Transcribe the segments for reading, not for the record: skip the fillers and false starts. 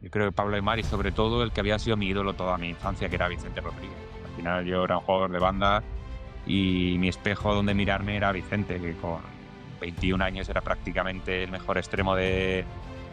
Yo creo que Pablo Aimar y sobre todo el que había sido mi ídolo toda mi infancia, que era Vicente Rodríguez. Al final yo era un jugador de banda y mi espejo donde mirarme era Vicente, que con 21 años era prácticamente el mejor extremo de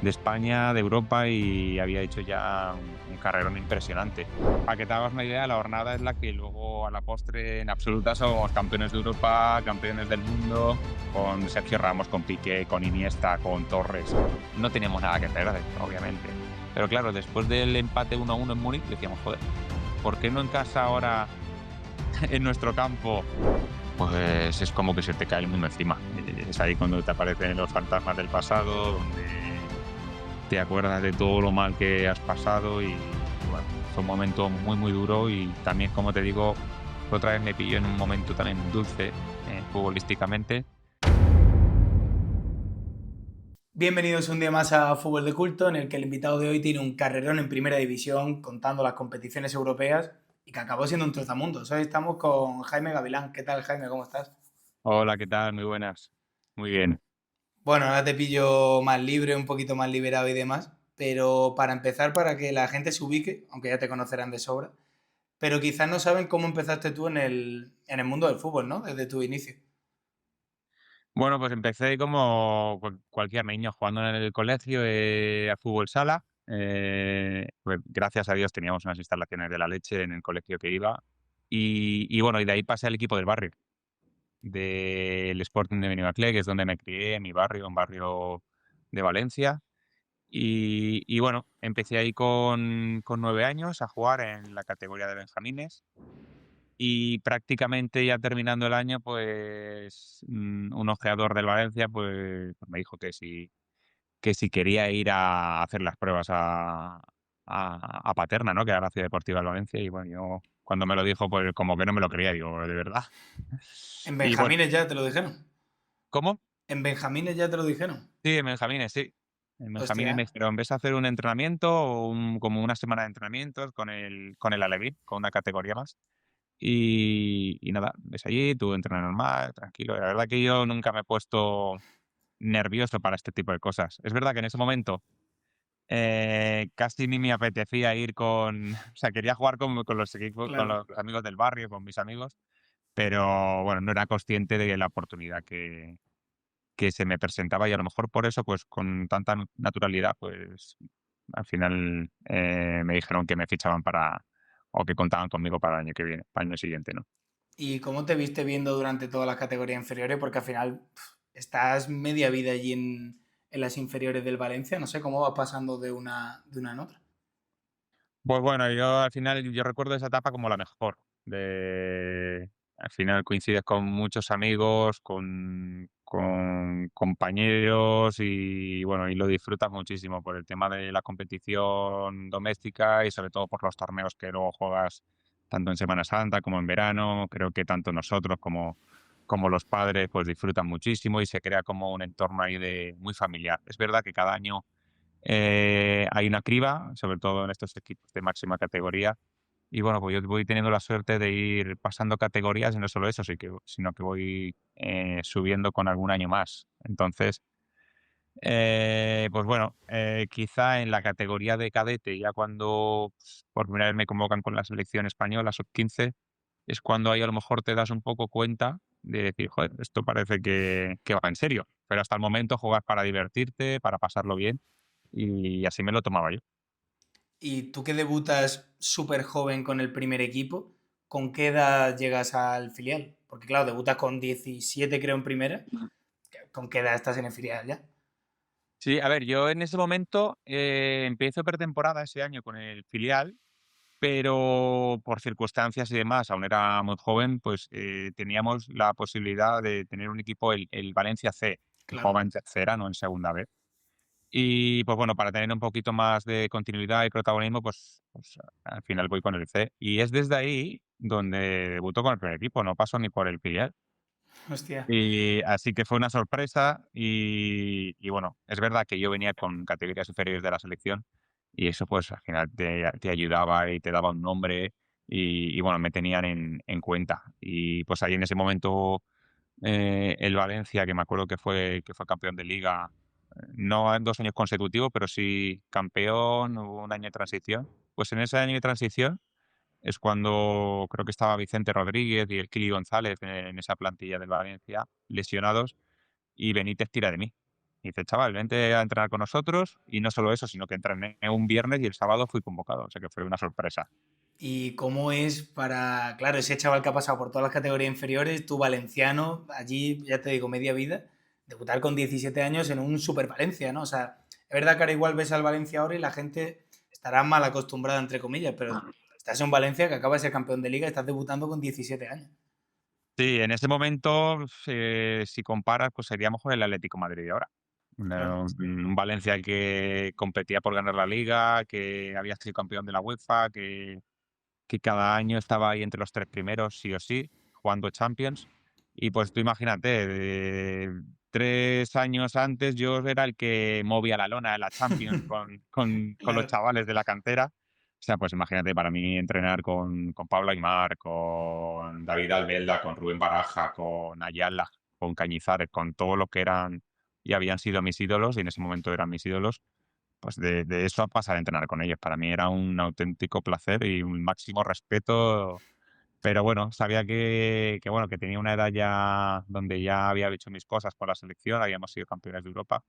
España, de Europa y había hecho ya un carrerón impresionante. Para que te hagas una idea, la jornada es la que luego a la postre en absoluta somos campeones de Europa, campeones del mundo, con Sergio Ramos, con Piqué, con Iniesta, con Torres. No teníamos nada que perder, obviamente. Pero claro, después del empate 1-1 en Múnich, decíamos, joder, ¿por qué no en casa ahora, en nuestro campo? Pues es como que se te cae el mundo encima. Es ahí cuando te aparecen los fantasmas del pasado, donde te acuerdas de todo lo mal que has pasado y bueno, fue un momento muy, muy duro y también, como te digo, otra vez me pilló en un momento también dulce, futbolísticamente. Bienvenidos un día más a Fútbol de Culto, en el que el invitado de hoy tiene un carrerón en primera división, contando las competiciones europeas y que acabó siendo un trotamundos. Hoy estamos con Jaime Gavilán. ¿Qué tal, Jaime? ¿Cómo estás? Hola, ¿qué tal? Muy buenas. Muy bien. Bueno, ahora te pillo más libre, un poquito más liberado y demás, pero para empezar, para que la gente se ubique, aunque ya te conocerán de sobra, pero quizás no saben cómo empezaste tú en el mundo del fútbol, ¿no? Desde tu inicio. Bueno, pues empecé como cualquier niño jugando en el colegio a fútbol sala. Pues gracias a Dios teníamos unas instalaciones de la leche en el colegio que iba. Y bueno, y de ahí pasé al equipo del barrio, del Sporting de Benimaclet, que es donde me crié, en mi barrio, un barrio de Valencia. Y bueno, empecé ahí con 9 años a jugar en la categoría de Benjamines. Y prácticamente ya terminando el año, pues, un ojeador del Valencia, pues me dijo que si quería ir a hacer las pruebas a Paterna, ¿no? Que era la Ciudad Deportiva del Valencia. Y bueno, yo cuando me lo dijo, pues como que no me lo creía, digo: "¿De verdad?". En Y bueno, Benjamines ya te lo dijeron. ¿cómo? En Benjamines ya te lo dijeron. Sí, en Benjamines, sí. En Hostia. Benjamines me dijeron: "Ves a hacer un entrenamiento o como una semana de entrenamientos con el Alevín, con una categoría más". Y nada, ves allí, tú entrenas normal, tranquilo. La verdad que yo nunca me he puesto nervioso para este tipo de cosas. Es verdad que en ese momento, casi ni me apetecía ir con o sea, quería jugar con los equipos, con Claro. los amigos del barrio, con mis amigos, pero bueno, no era consciente de la oportunidad que se me presentaba y a lo mejor por eso, pues con tanta naturalidad, pues al final, me dijeron que me fichaban o que contaban conmigo para el año que viene, para el año siguiente, ¿no? ¿Y cómo te viste viendo durante todas las categorías inferiores? Porque al final estás media vida allí en las inferiores del Valencia. No sé cómo vas pasando de una en otra. Pues bueno, yo al final yo recuerdo esa etapa como la mejor. Al final coincides con muchos amigos, con compañeros y bueno, y lo disfrutas muchísimo por el tema de la competición doméstica y sobre todo por los torneos que luego juegas tanto en Semana Santa como en verano. Creo que tanto nosotros como los padres pues disfrutan muchísimo y se crea como un entorno ahí de muy familiar. Es verdad que cada año hay una criba, sobre todo en estos equipos de máxima categoría. Y bueno, pues yo voy teniendo la suerte de ir pasando categorías y no solo eso, sino que voy subiendo con algún año más. Entonces, pues bueno, quizá en la categoría de cadete, ya cuando por primera vez me convocan con la selección española sub-15, es cuando ahí a lo mejor te das un poco cuenta de decir, joder, esto parece que va en serio. Pero hasta el momento juegas para divertirte, para pasarlo bien y así me lo tomaba yo. Y tú que debutas súper joven con el primer equipo, ¿con qué edad llegas al filial? Porque claro, debutas con 17 creo en primera. ¿Con qué edad estás en el filial ya? Sí, a ver, yo en ese momento empiezo pretemporada ese año con el filial, pero por circunstancias y demás, aún era muy joven, pues teníamos la posibilidad de tener un equipo, el Valencia C, que Claro. jugaba en tercera, no en segunda B. Y pues bueno, para tener un poquito más de continuidad y protagonismo, pues al final voy con el C. Y es desde ahí donde debuto con el primer equipo, no paso ni por el filial. Hostia. Y así que fue una sorpresa y bueno, es verdad que yo venía con categorías inferiores de la selección y eso pues al final te ayudaba y te daba un nombre y bueno, me tenían en cuenta. Y pues ahí en ese momento el Valencia, que me acuerdo que fue campeón de liga no en 2 años consecutivos, pero sí campeón, hubo un año de transición. Pues en ese año de transición es cuando creo que estaba Vicente Rodríguez y el Kili González en esa plantilla del Valencia, lesionados, y Benítez tira de mí. Y dice: "Chaval, vente a entrenar con nosotros", y no solo eso, sino que entrené un viernes y el sábado fui convocado, o sea que fue una sorpresa. ¿Y cómo es para, claro, ese chaval que ha pasado por todas las categorías inferiores, tú valenciano, allí, ya te digo, media vida, debutar con 17 años en un Super Valencia, ¿no? O sea, es verdad que ahora igual ves al Valencia ahora y la gente estará mal acostumbrada, entre comillas, pero estás en un Valencia que acaba de ser campeón de liga y estás debutando con 17 años. Sí, en ese momento, si comparas, pues sería a lo mejor el Atlético de Madrid de ahora. Claro. Un Valencia que competía por ganar la Liga, que había sido campeón de la UEFA, que cada año estaba ahí entre los 3 primeros, sí o sí, jugando Champions. Y pues tú imagínate, 3 años antes yo era el que movía la lona de la Champions con los Claro. chavales de la cantera. O sea, pues imagínate para mí entrenar con Pablo Aimar, con David Albelda, con Rubén Baraja, con Ayala, con Cañizares, con todo lo que eran y habían sido mis ídolos, y en ese momento eran mis ídolos, pues de eso a pasar a entrenar con ellos. Para mí era un auténtico placer y un máximo respeto, pero bueno, sabía bueno, que tenía una edad ya donde ya había hecho mis cosas con la selección, habíamos sido campeones de Europa,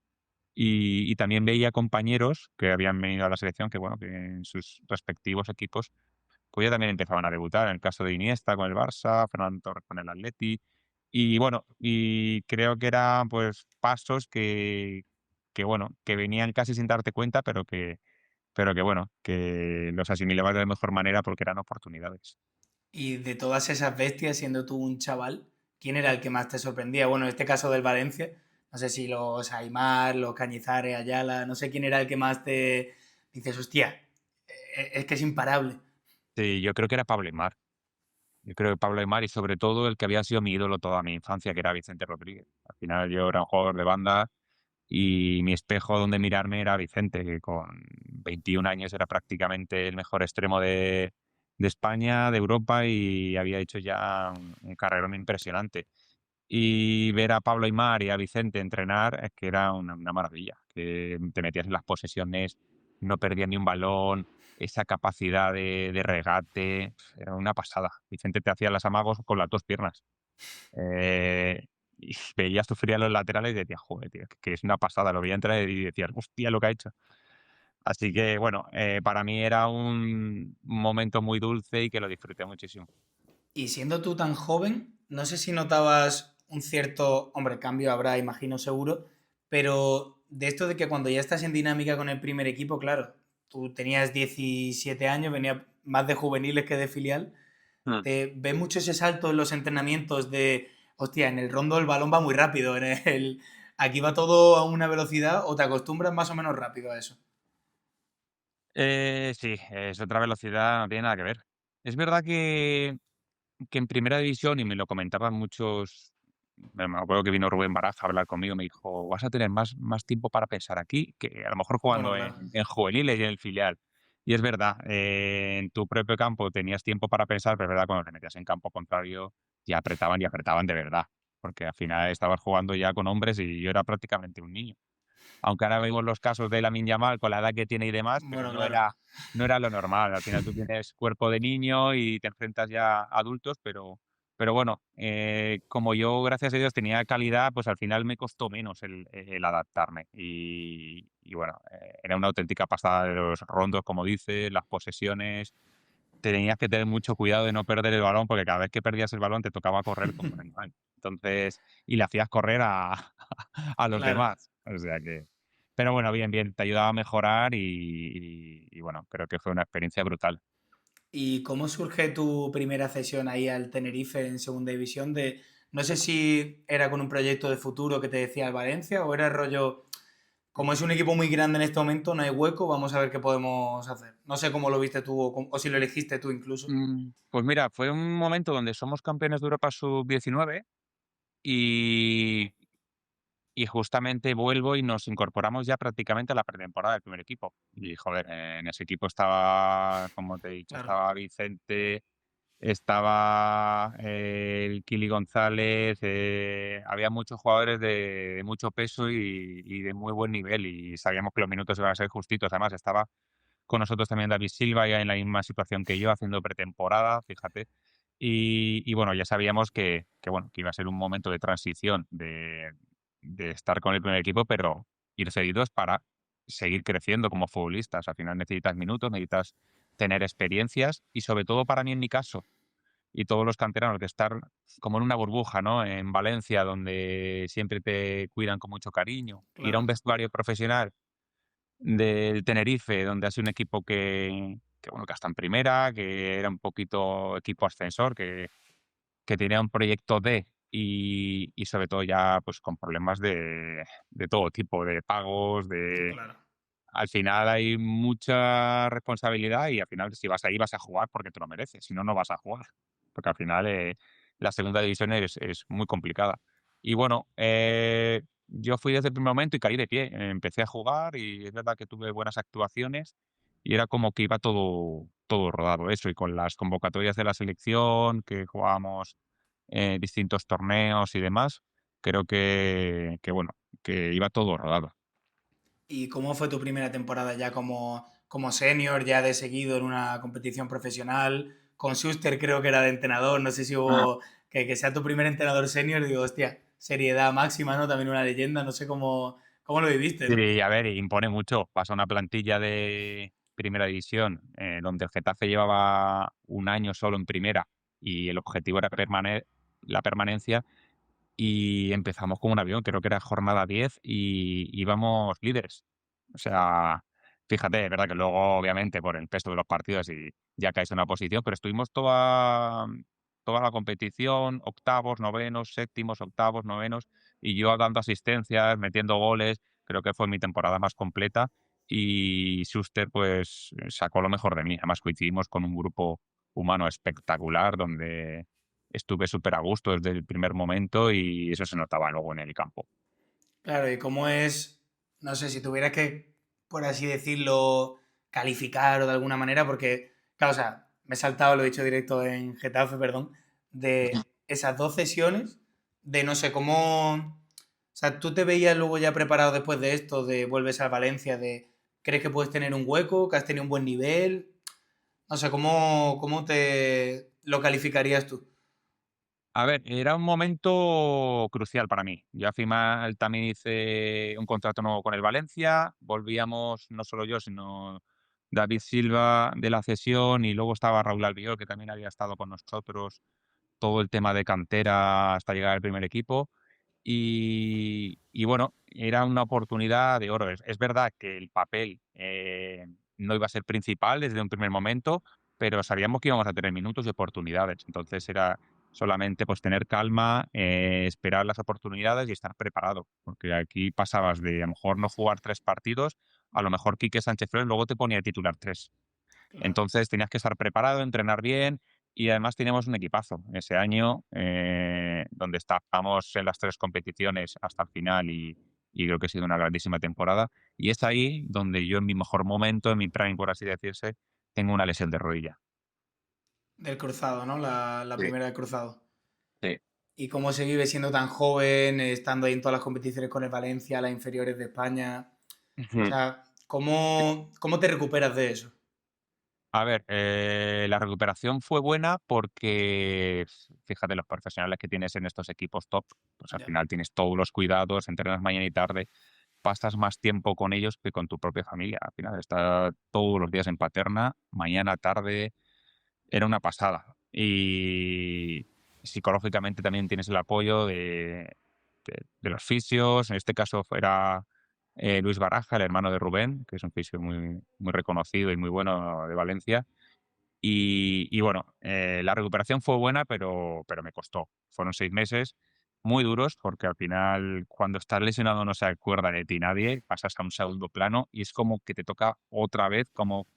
y también veía compañeros que habían venido a la selección que, bueno, que en sus respectivos equipos, pues ya también empezaban a debutar. En el caso de Iniesta con el Barça, Fernando Torres con el Atleti, y bueno, y creo que eran, pues, pasos que bueno, que venían casi sin darte cuenta, pero que bueno, que los asimilabas de la mejor manera porque eran oportunidades. Y de todas esas bestias, siendo tú un chaval, ¿quién era el que más te sorprendía? Bueno, en este caso del Valencia, no sé si los Aimar, los Cañizares, Ayala, no sé quién era el que más te dices, hostia, es que es imparable. Sí, yo creo que era Pablo Aimar. Yo creo que Pablo Aimar y sobre todo el que había sido mi ídolo toda mi infancia, que era Vicente Rodríguez. Al final yo era un jugador de banda y mi espejo donde mirarme era Vicente, que con 21 años era prácticamente el mejor extremo de España, de Europa, y había hecho ya un carrerón impresionante. Y ver a Pablo Aimar y a Vicente entrenar es que era una maravilla, que te metías en las posesiones, no perdías ni un balón, esa capacidad de regate, era una pasada. Vicente te hacía los amagos con las 2 piernas. Y veías sufrir a los laterales y decías: "Joder, tío, que es una pasada". Lo veía entrar y decías: "Hostia, lo que ha hecho". Así que, bueno, para mí era un momento muy dulce y que lo disfruté muchísimo. Y siendo tú tan joven, no sé si notabas un cierto, hombre, cambio habrá, imagino seguro, pero de esto de que cuando ya estás en dinámica con el primer equipo, claro, tú tenías 17 años, venía más de juveniles que de filial, Mm. te ves mucho ese salto en los entrenamientos de, hostia, en el rondo el balón va muy rápido, aquí va todo a una velocidad, o te acostumbras más o menos rápido a eso. Sí, es otra velocidad, no tiene nada que ver. Es verdad que en primera división, y me lo comentaban muchos, me acuerdo que vino Rubén Baraja a hablar conmigo, me dijo: "Vas a tener más tiempo para pensar aquí que a lo mejor Bueno, jugando claro, en juveniles y en el filial". Y es verdad, en tu propio campo tenías tiempo para pensar, pero es verdad, cuando te metías en campo contrario, ya apretaban y apretaban de verdad, porque al final estabas jugando ya con hombres y yo era prácticamente un niño. Aunque ahora vemos los casos de Lamine Yamal con la edad que tiene y demás, pero bueno, no claro, era lo normal. Al final tú tienes cuerpo de niño y te enfrentas ya a adultos, pero bueno, como yo, gracias a Dios, tenía calidad, pues al final me costó menos el adaptarme. Y bueno, era una auténtica pasada de los rondos, como dices, las posesiones. Tenías que tener mucho cuidado de no perder el balón, porque cada vez que perdías el balón te tocaba correr como un animal. Entonces, y le hacías correr a a los claro. demás. O sea que pero bueno, bien, bien, te ayudaba a mejorar y bueno, creo que fue una experiencia brutal. ¿Y cómo surge tu primera cesión ahí al Tenerife en segunda división? No sé si era con un proyecto de futuro que te decía el Valencia o era el rollo, como es un equipo muy grande en este momento, no hay hueco, vamos a ver qué podemos hacer. No sé cómo lo viste tú o si lo elegiste tú incluso. Pues mira, fue un momento donde somos campeones de Europa sub-19 y y justamente vuelvo y nos incorporamos ya prácticamente a la pretemporada del primer equipo. Y joder, en ese equipo estaba, como te he dicho, Claro. estaba Vicente. estaba el Kili González, había muchos jugadores de mucho peso y de muy buen nivel, y sabíamos que los minutos iban a ser justitos. Además, estaba con nosotros también David Silva, ya en la misma situación que yo, haciendo pretemporada, fíjate. Y bueno, ya sabíamos bueno, que iba a ser un momento de transición de estar con el primer equipo, pero ir cedidos para seguir creciendo como futbolistas. Al final necesitas minutos, necesitas tener experiencias y sobre todo para mí en mi caso y todos los canteranos de estar como en una burbuja, ¿no? En Valencia, donde siempre te cuidan con mucho cariño. Ir a un Claro, vestuario profesional del Tenerife, donde ha sido un equipo bueno, que está en primera, que era un poquito equipo ascensor, que tenía un proyecto D y sobre todo ya pues con problemas de todo tipo, de pagos, claro. al final hay mucha responsabilidad y al final si vas ahí vas a jugar porque te lo mereces, si no, no vas a jugar. Porque al final la segunda división es muy complicada. Y bueno, yo fui desde el primer momento y caí de pie. Empecé a jugar y es verdad que tuve buenas actuaciones y era como que iba todo rodado eso. Y con las convocatorias de la selección, que jugábamos distintos torneos y demás, creo que bueno, que iba todo rodado. ¿Y cómo fue tu primera temporada ya como senior, ya de seguido en una competición profesional? Con Schuster creo que era de entrenador, no sé si hubo que sea tu primer entrenador senior, digo, hostia, seriedad máxima, ¿no? También una leyenda, no sé cómo lo viviste, ¿no? Sí, a ver, impone mucho. Pasa una plantilla de primera división, donde el Getafe llevaba un año solo en primera y el objetivo era la permanencia, y empezamos con un avión, creo que era jornada 10 y íbamos líderes. O sea, fíjate, es verdad que luego, obviamente, por el peso de los partidos y ya caes en una posición, pero estuvimos toda la competición, octavos, novenos, séptimos, octavos, novenos, y yo dando asistencias, metiendo goles, creo que fue mi temporada más completa y Schuster pues sacó lo mejor de mí. Además coincidimos con un grupo humano espectacular donde estuve súper a gusto desde el primer momento y eso se notaba luego en el campo. Claro, y cómo es, no sé, si tuvieras que, por así decirlo, calificar o de alguna manera, porque, claro, o sea, me he saltado, lo he dicho directo en Getafe, perdón, de esas dos sesiones, de no sé cómo, o sea, tú te veías luego ya preparado después de esto, de vuelves a Valencia, de, ¿crees que puedes tener un hueco, que has tenido un buen nivel? No sé, ¿cómo te lo calificarías tú? A ver, era un momento crucial para mí. Yo al final también hice un contrato nuevo con el Valencia, volvíamos no solo yo, sino David Silva de la cesión y luego estaba Raúl Albiol, que también había estado con nosotros todo el tema de cantera hasta llegar al primer equipo. Y bueno, era una oportunidad de oro. Es verdad que el papel no iba a ser principal desde un primer momento, pero sabíamos que íbamos a tener minutos y oportunidades. Entonces era solamente pues tener calma, esperar las oportunidades y estar preparado. Porque aquí pasabas de a lo mejor no jugar 3 partidos, a lo mejor Quique Sánchez Flores luego te ponía de titular 3. Claro. Entonces tenías que estar preparado, entrenar bien y además teníamos un equipazo ese año donde estábamos en las 3 competiciones hasta el final y creo que ha sido una grandísima temporada. Y es ahí donde yo en mi mejor momento, en mi prime, por así decirse, tengo una lesión de rodilla. Del cruzado, ¿no? La Sí, primera del cruzado. sí. ¿Y cómo se vive siendo tan joven, estando ahí en todas las competiciones con el Valencia, las inferiores de España? O Ujú. sea, ¿cómo te recuperas de eso? A ver, la recuperación fue buena porque, fíjate, los profesionales que tienes en estos equipos top, pues al Ya, final tienes todos los cuidados, entrenas mañana y tarde, pasas más tiempo con ellos que con tu propia familia. Al final está todos los días en Paterna, mañana, tarde, era una pasada. Y psicológicamente también tienes el apoyo de los fisios. En este caso era Luis Baraja, el hermano de Rubén, que es un fisio muy reconocido y muy bueno de Valencia. Y bueno, la recuperación fue buena, pero me costó. Fueron 6 meses muy duros porque al final cuando estás lesionado no se acuerda de ti nadie, pasas a un segundo plano y es como que te toca otra vez como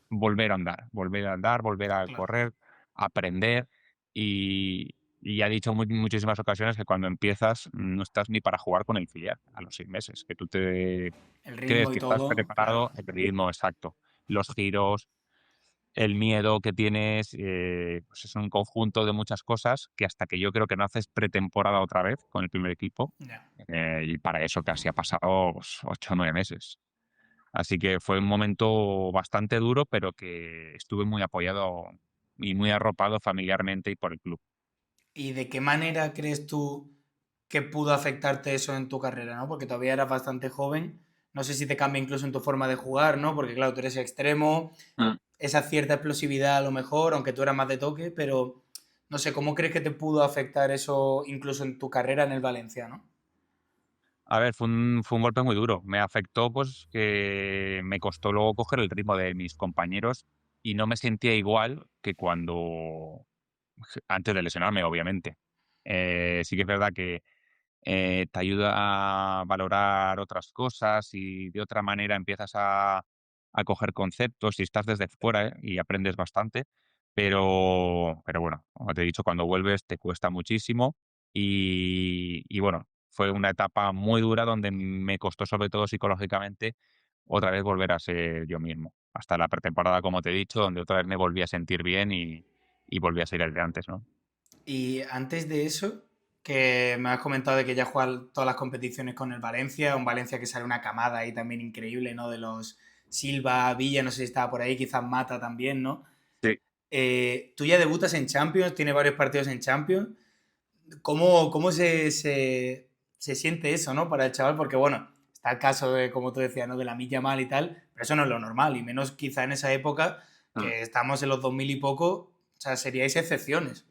volver a andar, volver a claro. correr, aprender y ya he dicho muchísimas ocasiones que cuando empiezas no estás ni para jugar con el filial a los 6 meses, que tú te El crees ritmo y que estás todo, claro. preparado, el ritmo exacto, los giros, el miedo que tienes, pues es un conjunto de muchas cosas que hasta que yo creo que no haces pretemporada otra vez con el primer equipo, Ya. y para eso casi ha pasado pues, 8 o 9 meses. Así que fue un momento bastante duro, pero que estuve muy apoyado y muy arropado familiarmente y por el club. ¿Y de qué manera crees tú que pudo afectarte eso en tu carrera, ¿no? Porque todavía eras bastante joven. No sé si te cambia incluso en tu forma de jugar, ¿no? Porque claro, tú eres extremo, Mm. esa cierta explosividad a lo mejor, aunque tú eras más de toque, pero no sé, ¿cómo crees que te pudo afectar eso incluso en tu carrera en el Valencia, ¿no? A ver, fue un golpe muy duro. Me afectó, pues, que me costó luego coger el ritmo de mis compañeros y no me sentía igual que cuando antes de lesionarme, obviamente. Sí que es verdad que te ayuda a valorar otras cosas y de otra manera empiezas a coger conceptos y estás desde fuera, y aprendes bastante, pero bueno, como te he dicho, cuando vuelves te cuesta muchísimo y bueno, fue una etapa muy dura donde me costó sobre todo psicológicamente otra vez volver a ser yo mismo. Hasta la pretemporada, como te he dicho, donde otra vez me volví a sentir bien y volví a ser el de antes, ¿no? Y antes de eso, que me has comentado de que ya juegas todas las competiciones con el Valencia, un Valencia que sale una camada ahí también increíble, ¿no? De los Silva, Villa, no sé si estaba por ahí, quizás Mata también, ¿no? Sí. Tú ya debutas en Champions, tienes varios partidos en Champions. ¿Cómo se siente eso, ¿no? Para el chaval, porque bueno, está el caso de, como tú decías, ¿no? De la milla mal y tal, pero eso no es lo normal, y menos quizá en esa época, que estamos en los 2000 y poco, o sea, seríais excepciones.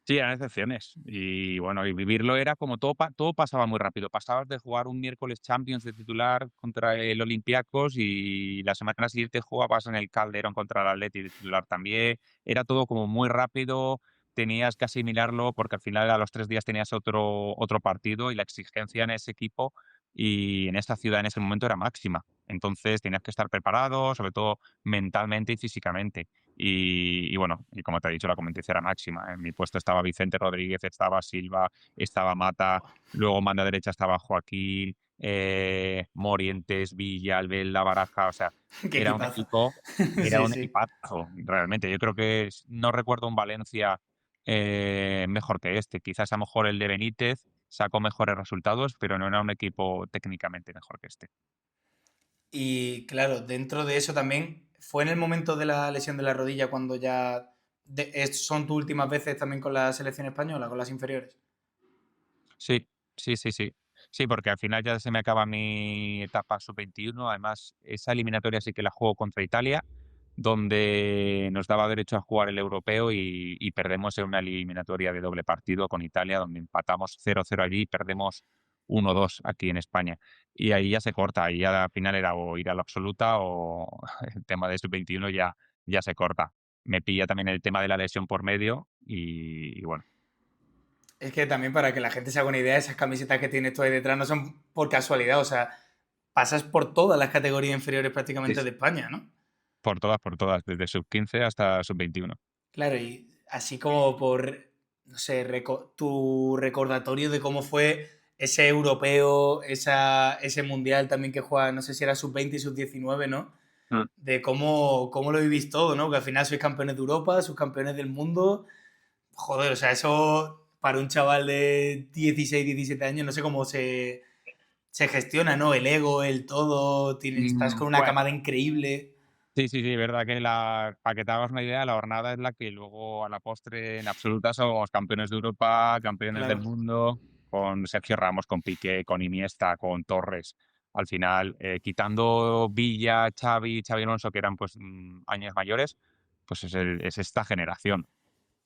Sí, eran excepciones. Y bueno, y vivirlo era como todo pasaba muy rápido. Pasabas de jugar un miércoles Champions de titular contra el Olympiacos y la semana siguiente jugabas en el Calderón contra el Atleti de titular también. Era todo como muy rápido, tenías que asimilarlo porque al final a los 3 días tenías otro partido y la exigencia en ese equipo y en esta ciudad en ese momento era máxima. Entonces tenías que estar preparado, sobre todo mentalmente y físicamente. Y bueno, y como te he dicho, la competencia era máxima. En mi puesto estaba Vicente Rodríguez, estaba Silva, estaba Mata, luego en banda derecha estaba Joaquín, Morientes, Villa, Albelda, Baraja, o sea, Qué era un equipazo. equipo, era Sí, un sí. equipazo, realmente. Yo creo que no recuerdo un Valencia mejor que este. Quizás a lo mejor el de Benítez sacó mejores resultados, pero no era un equipo técnicamente mejor que este. Y claro, dentro de eso también, ¿fue en el momento de la lesión de la rodilla cuando ya son tus últimas veces también con la selección española, con las inferiores? Sí, sí, sí, sí. Sí, porque al final ya se me acaba mi etapa sub-21. Además, esa eliminatoria sí que la juego contra Italia, donde nos daba derecho a jugar el europeo y perdemos en una eliminatoria de doble partido con Italia, donde empatamos 0-0 allí y perdemos 1-2 aquí en España. Y ahí ya se corta, ahí ya al final era o ir a la absoluta o el tema de sub-21 ya se corta. Me pilla también el tema de la lesión por medio y bueno, Es que también para que la gente se haga una idea, esas camisetas que tienes tú ahí detrás no son por casualidad, o sea, pasas por todas las categorías inferiores sí, prácticamente de España, ¿no? por todas, desde sub-15 hasta sub-21. Claro, y así como por, no sé, tu recordatorio de cómo fue ese europeo, ese mundial también que juega, no sé si era sub-20 y sub-19, ¿no? Mm. De cómo lo vivís todo, ¿no? Que al final sois campeones de Europa, sois campeones del mundo. Joder, o sea, eso para un chaval de 16, 17 años, no sé cómo se gestiona, ¿no? El ego, el todo, estás con una Bueno, camada increíble. sí, sí, sí, verdad que para que te hagas una idea, la jornada es la que luego a la postre en absoluta somos campeones de Europa, campeones del Claro, mundo, con Sergio Ramos, con Piqué, con Iniesta, con Torres. Al final, quitando Villa, Xavi Alonso, que eran pues años mayores, pues es esta generación.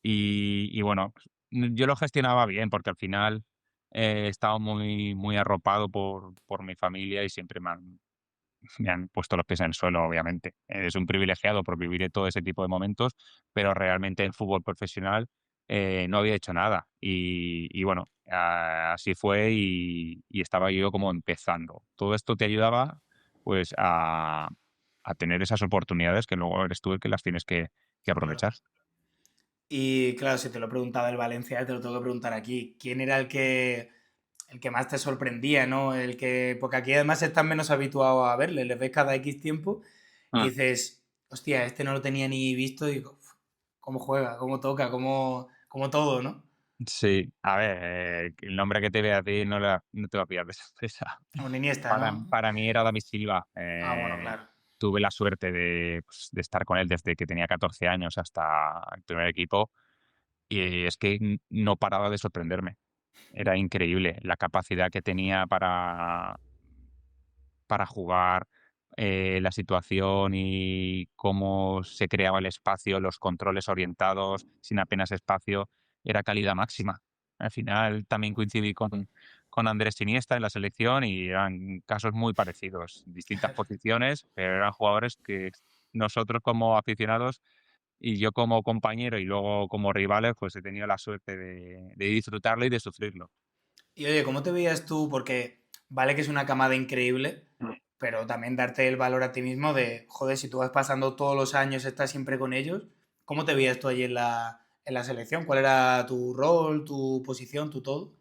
Y bueno, pues, yo lo gestionaba bien porque al final estaba muy, muy arropado por mi familia y siempre me han puesto los pies en el suelo, obviamente. Es un privilegiado por vivir todo ese tipo de momentos, pero realmente en fútbol profesional no había hecho nada. Y bueno, así fue y estaba yo como empezando. Todo esto te ayudaba pues a tener esas oportunidades que luego eres tú el que las tienes que claro. aprovechar. Y claro, si te lo he preguntado el Valencia, te lo tengo que preguntar aquí. ¿Quién era el que más te sorprendía, ¿no? Porque aquí además estás menos habituado a verle, les ves cada X tiempo y Mm. dices, hostia, este no lo tenía ni visto y digo, "Uf, cómo juega, cómo toca, cómo todo, ¿no? Sí, a ver, el nombre que te ve a ti no te va a pillar de sorpresa. Un Iniesta, Para ¿no? para mí era David Silva. Ah, bueno, claro. Tuve la suerte de estar con él desde que tenía 14 años hasta el primer equipo, y es que no paraba de sorprenderme. Era increíble la capacidad que tenía para jugar, la situación y cómo se creaba el espacio, los controles orientados, sin apenas espacio, era calidad máxima. Al final también coincidí con Andrés Iniesta en la selección y eran casos muy parecidos, distintas posiciones, pero eran jugadores que nosotros como aficionados y yo como compañero y luego como rivales, pues he tenido la suerte de disfrutarlo y de sufrirlo. Y oye, ¿cómo te veías tú? Porque vale que es una camada increíble, pero también darte el valor a ti mismo de, joder, si tú vas pasando todos los años, estás siempre con ellos, ¿cómo te veías tú allí en la selección? ¿Cuál era tu rol, tu posición, tu todo?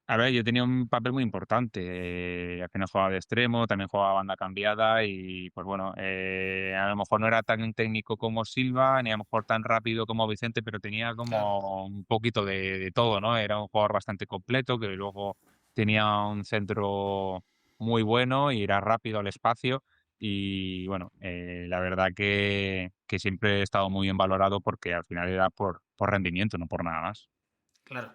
A ver, yo tenía un papel muy importante. Al final jugaba de extremo, también jugaba banda cambiada y, pues bueno, a lo mejor no era tan técnico como Silva, ni a lo mejor tan rápido como Vicente, pero tenía Claro, como un poquito de todo, ¿no? Era un jugador bastante completo, que luego tenía un centro muy bueno y era rápido al espacio. Y bueno, la verdad que siempre he estado muy bien valorado porque al final era por rendimiento, no por nada más. claro.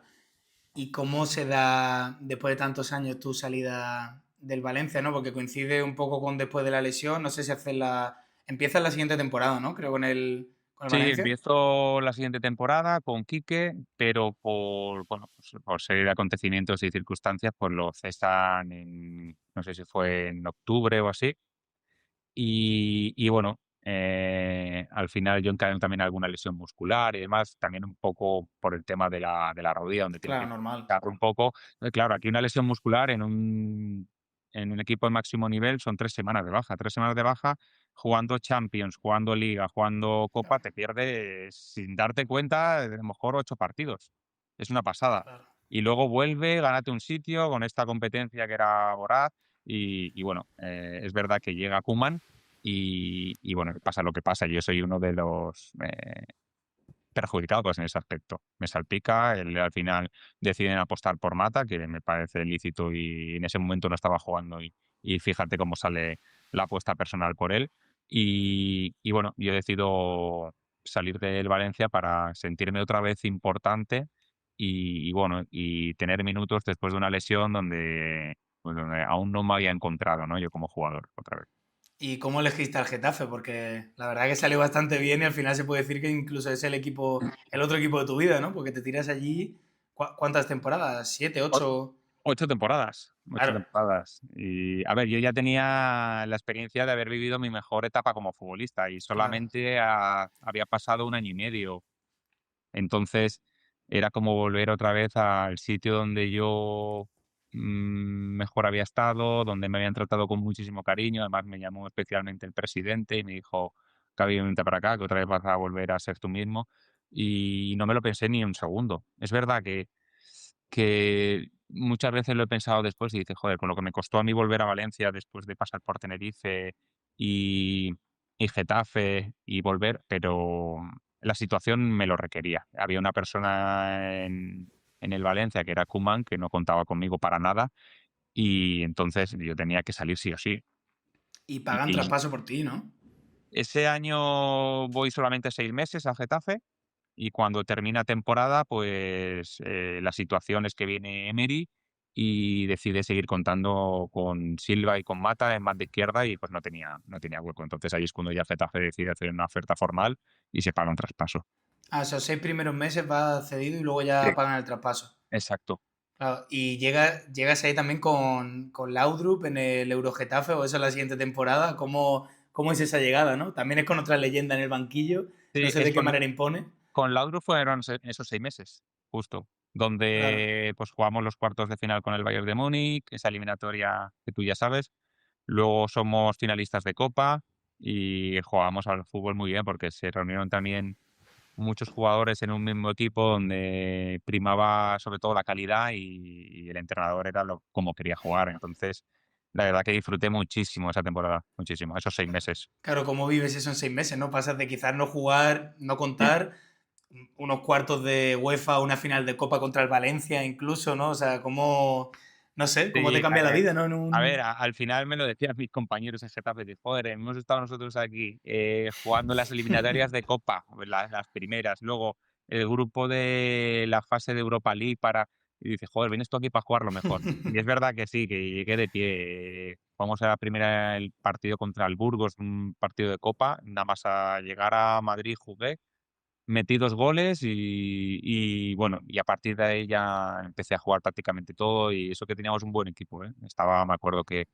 ¿Y cómo se da después de tantos años tu salida del Valencia, ¿no? Porque coincide un poco con después de la lesión. No sé si haces empieza la siguiente temporada, ¿no? Creo con el Sí, Valencia. empiezo la siguiente temporada con Quique, pero bueno, pues por serie de acontecimientos y circunstancias, pues lo cesan no sé si fue en octubre o así. Y bueno, al final yo encadeno también alguna lesión muscular y demás, también un poco por el tema de la rodilla, donde tiene Claro, que normal. descansar un poco. Claro, aquí una lesión muscular en un equipo de máximo nivel son 3 semanas de baja. 3 semanas de baja jugando Champions, jugando Liga, jugando Copa, Claro, te pierdes, sin darte cuenta, de a lo mejor 8 partidos. Es una pasada. claro. Y luego vuelve, gánate un sitio con esta competencia que era voraz y bueno, es verdad que llega Koeman y bueno, pasa lo que pasa. Yo soy uno de los perjudicados en ese aspecto. Me salpica, al final deciden apostar por Mata, que me parece lícito y en ese momento no estaba jugando y fíjate cómo sale la apuesta personal por él. Y bueno, yo decido salir del Valencia para sentirme otra vez importante y bueno, y tener minutos después de una lesión donde, pues, donde aún no me había encontrado, ¿no? Yo como jugador otra vez. ¿Y cómo elegiste al Getafe? Porque la verdad que salió bastante bien y al final se puede decir que incluso es el otro equipo de tu vida, ¿no? Porque te tiras allí, ¿cuántas temporadas? ¿Siete, ocho? 8 temporadas, 8 Claro, temporadas. Y, a ver, yo ya tenía la experiencia de haber vivido mi mejor etapa como futbolista y claro, solamente había pasado un año y medio. Entonces, era como volver otra vez al sitio donde yo, mejor había estado, donde me habían tratado con muchísimo cariño. Además, me llamó especialmente el presidente y me dijo: "Gaby, vente para acá, que otra vez vas a volver a ser tú mismo". Y no me lo pensé ni un segundo. Es verdad que muchas veces lo he pensado después y dices: "Joder, con lo que me costó a mí volver a Valencia después de pasar por Tenerife y y Getafe y volver", pero la situación me lo requería. Había una persona en el Valencia que era Koeman, que no contaba conmigo para nada, y entonces yo tenía que salir sí o sí. y pagan Y traspaso por ti, ¿no? ese año voy solamente 6 meses a Getafe y cuando termina temporada, pues, la situación es que viene Emery y decide seguir contando con Silva y con Mata en banda izquierda y, pues, no tenía hueco. Entonces, ahí es cuando ya Getafe decide hacer una oferta formal y se paga un traspaso. A esos 6 primeros meses va cedido y luego Sí. ya pagan el traspaso. Exacto. Claro, y llegas ahí también con Laudrup en el Eurogetafe o eso en la siguiente temporada. ¿Cómo es esa llegada, no? También es con otra leyenda en el banquillo. No Sí, sé de qué manera impone. con Laudrup fueron esos 6 meses, justo, Claro. donde, pues, jugamos los cuartos de final con el Bayern de Múnich, esa eliminatoria que tú ya sabes. Luego somos finalistas de Copa y jugábamos al fútbol muy bien, porque se reunieron también muchos jugadores en un mismo equipo donde primaba sobre todo la calidad y el entrenador era como quería jugar. Entonces, La verdad que disfruté muchísimo esa temporada, muchísimo, esos 6 meses. Claro, ¿cómo vives eso en 6 meses, no? Pasas de quizás no jugar, no contar, unos cuartos de UEFA, una final de Copa contra el Valencia incluso, ¿no? O sea, ¿cómo, no sé, cómo te Sí, cambia la vida, ¿no? a ver, al final me lo decían mis compañeros en Getafe, de: "Joder, hemos estado nosotros aquí, jugando las eliminatorias de Copa, las primeras, luego el grupo de la fase de Europa League para", y dices: "Joder, vienes tú aquí para jugar lo mejor". Y es verdad que sí, que llegué de pie. Jugamos a la primera el partido contra el Burgos, un partido de Copa, nada más a llegar a Madrid jugué, metí 2 goles y bueno, y a partir de ahí ya empecé a jugar prácticamente todo y eso que teníamos un buen equipo, ¿eh? Me acuerdo que,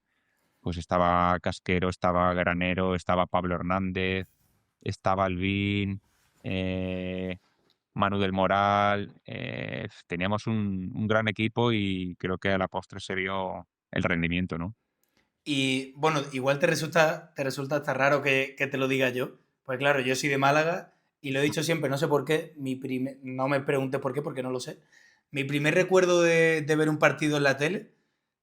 pues, estaba Casquero, estaba Granero, estaba Pablo Hernández, estaba Albín, eh, Manu del Moral, teníamos un gran equipo y creo que a la postre se vio el rendimiento, ¿no? Y bueno, igual te resulta hasta raro que te lo diga yo. Pues claro, yo soy de Málaga y lo he dicho siempre, no sé por qué, no me preguntes por qué, porque no lo sé. Mi primer recuerdo de ver un partido en la tele,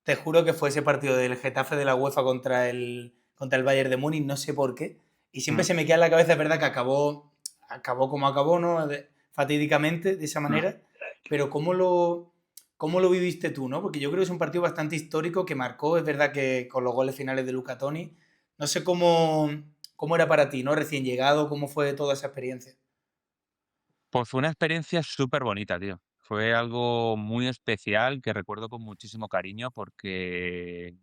te juro que fue ese partido del Getafe de la UEFA contra el Bayern de Múnich, no sé por qué. Y siempre Mm, se me queda en la cabeza, es verdad que acabó como acabó, ¿no? Fatídicamente, de esa mm. manera. Pero ¿cómo lo viviste tú, no? Porque yo creo que es un partido bastante histórico que marcó, es verdad que con los goles finales de Luca Toni. No sé cómo era para ti, ¿no? Recién llegado, ¿cómo fue toda esa experiencia? Pues fue una experiencia súper bonita, tío. Fue algo muy especial que recuerdo con muchísimo cariño porque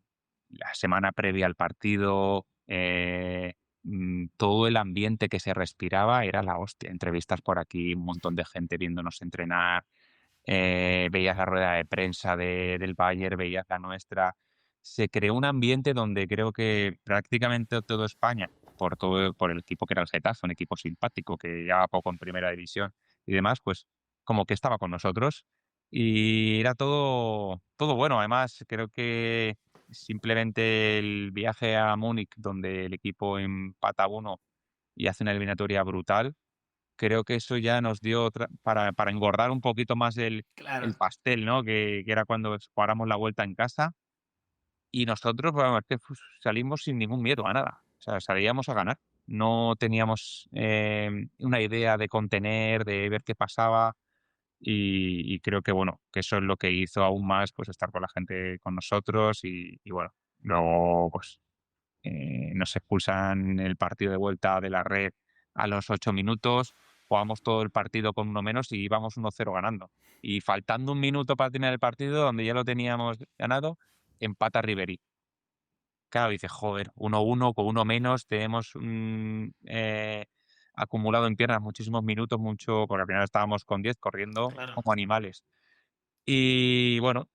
la semana previa al partido, todo el ambiente que se respiraba era la hostia. Entrevistas por aquí, un montón de gente viéndonos entrenar, veías la rueda de prensa del Bayern, veías la nuestra. Se creó un ambiente donde creo que prácticamente toda España, por el equipo que era el Getafe, un equipo simpático que llevaba poco en primera división y demás, pues como que estaba con nosotros y era todo bueno. Además, creo que simplemente el viaje a Múnich, donde el equipo empata a 1 y hace una eliminatoria brutal, creo que eso ya nos dio otra para engordar un poquito más el Claro, pastel, ¿no? Que era cuando jugáramos la vuelta en casa y nosotros, vamos, es que salimos sin ningún miedo a nada. O sea, salíamos a ganar. No teníamos, una idea de contener, de ver qué pasaba y creo que, bueno, que eso es lo que hizo aún más, pues, estar con la gente con nosotros y bueno, luego, pues, nos expulsan el partido de vuelta de la red a los 8 minutos, jugamos todo el partido con uno menos y íbamos 1-0 ganando. Y faltando un minuto para terminar el partido, donde ya lo teníamos ganado, empata Ribery. Claro, dices: "Joder, 1-1 con uno menos, tenemos, acumulado en piernas muchísimos minutos, mucho", porque al final estábamos con 10 corriendo claro. como animales. Y bueno,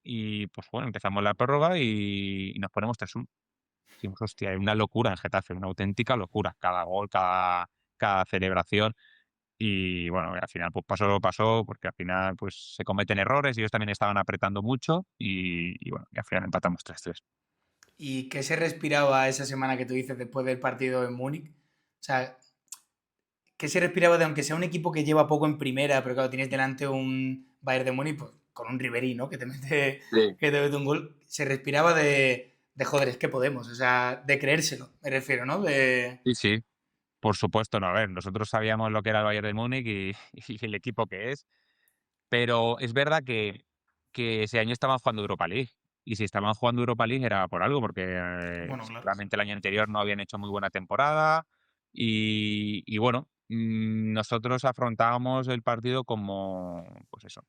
pues bueno, empezamos la prórroga y nos ponemos 3-1. Dijimos: "Hostia, es una locura en Getafe, una auténtica locura". Cada gol, cada celebración. Y bueno, al final, pues pasó lo que pasó, porque al final, pues se cometen errores, y ellos también estaban apretando mucho y bueno, y al final empatamos 3-3. ¿Y qué se respiraba esa semana que tú dices después del partido en Múnich? O sea, ¿qué se respiraba de aunque sea un equipo que lleva poco en primera, pero claro, tienes delante un Bayern de Múnich pues, con un Ribery, ¿no? Que te mete, Sí. que te mete un gol. Se respiraba de joder, es que podemos, o sea, de creérselo, me refiero, ¿no? Sí, sí, por supuesto, no, a ver, nosotros sabíamos lo que era el Bayern de Múnich y y el equipo que es, pero es verdad que ese año estaban jugando Europa League, y si estaban jugando Europa League era por algo, porque, Bueno, claro. seguramente el año anterior no habían hecho muy buena temporada y bueno, nosotros afrontábamos el partido como, pues eso,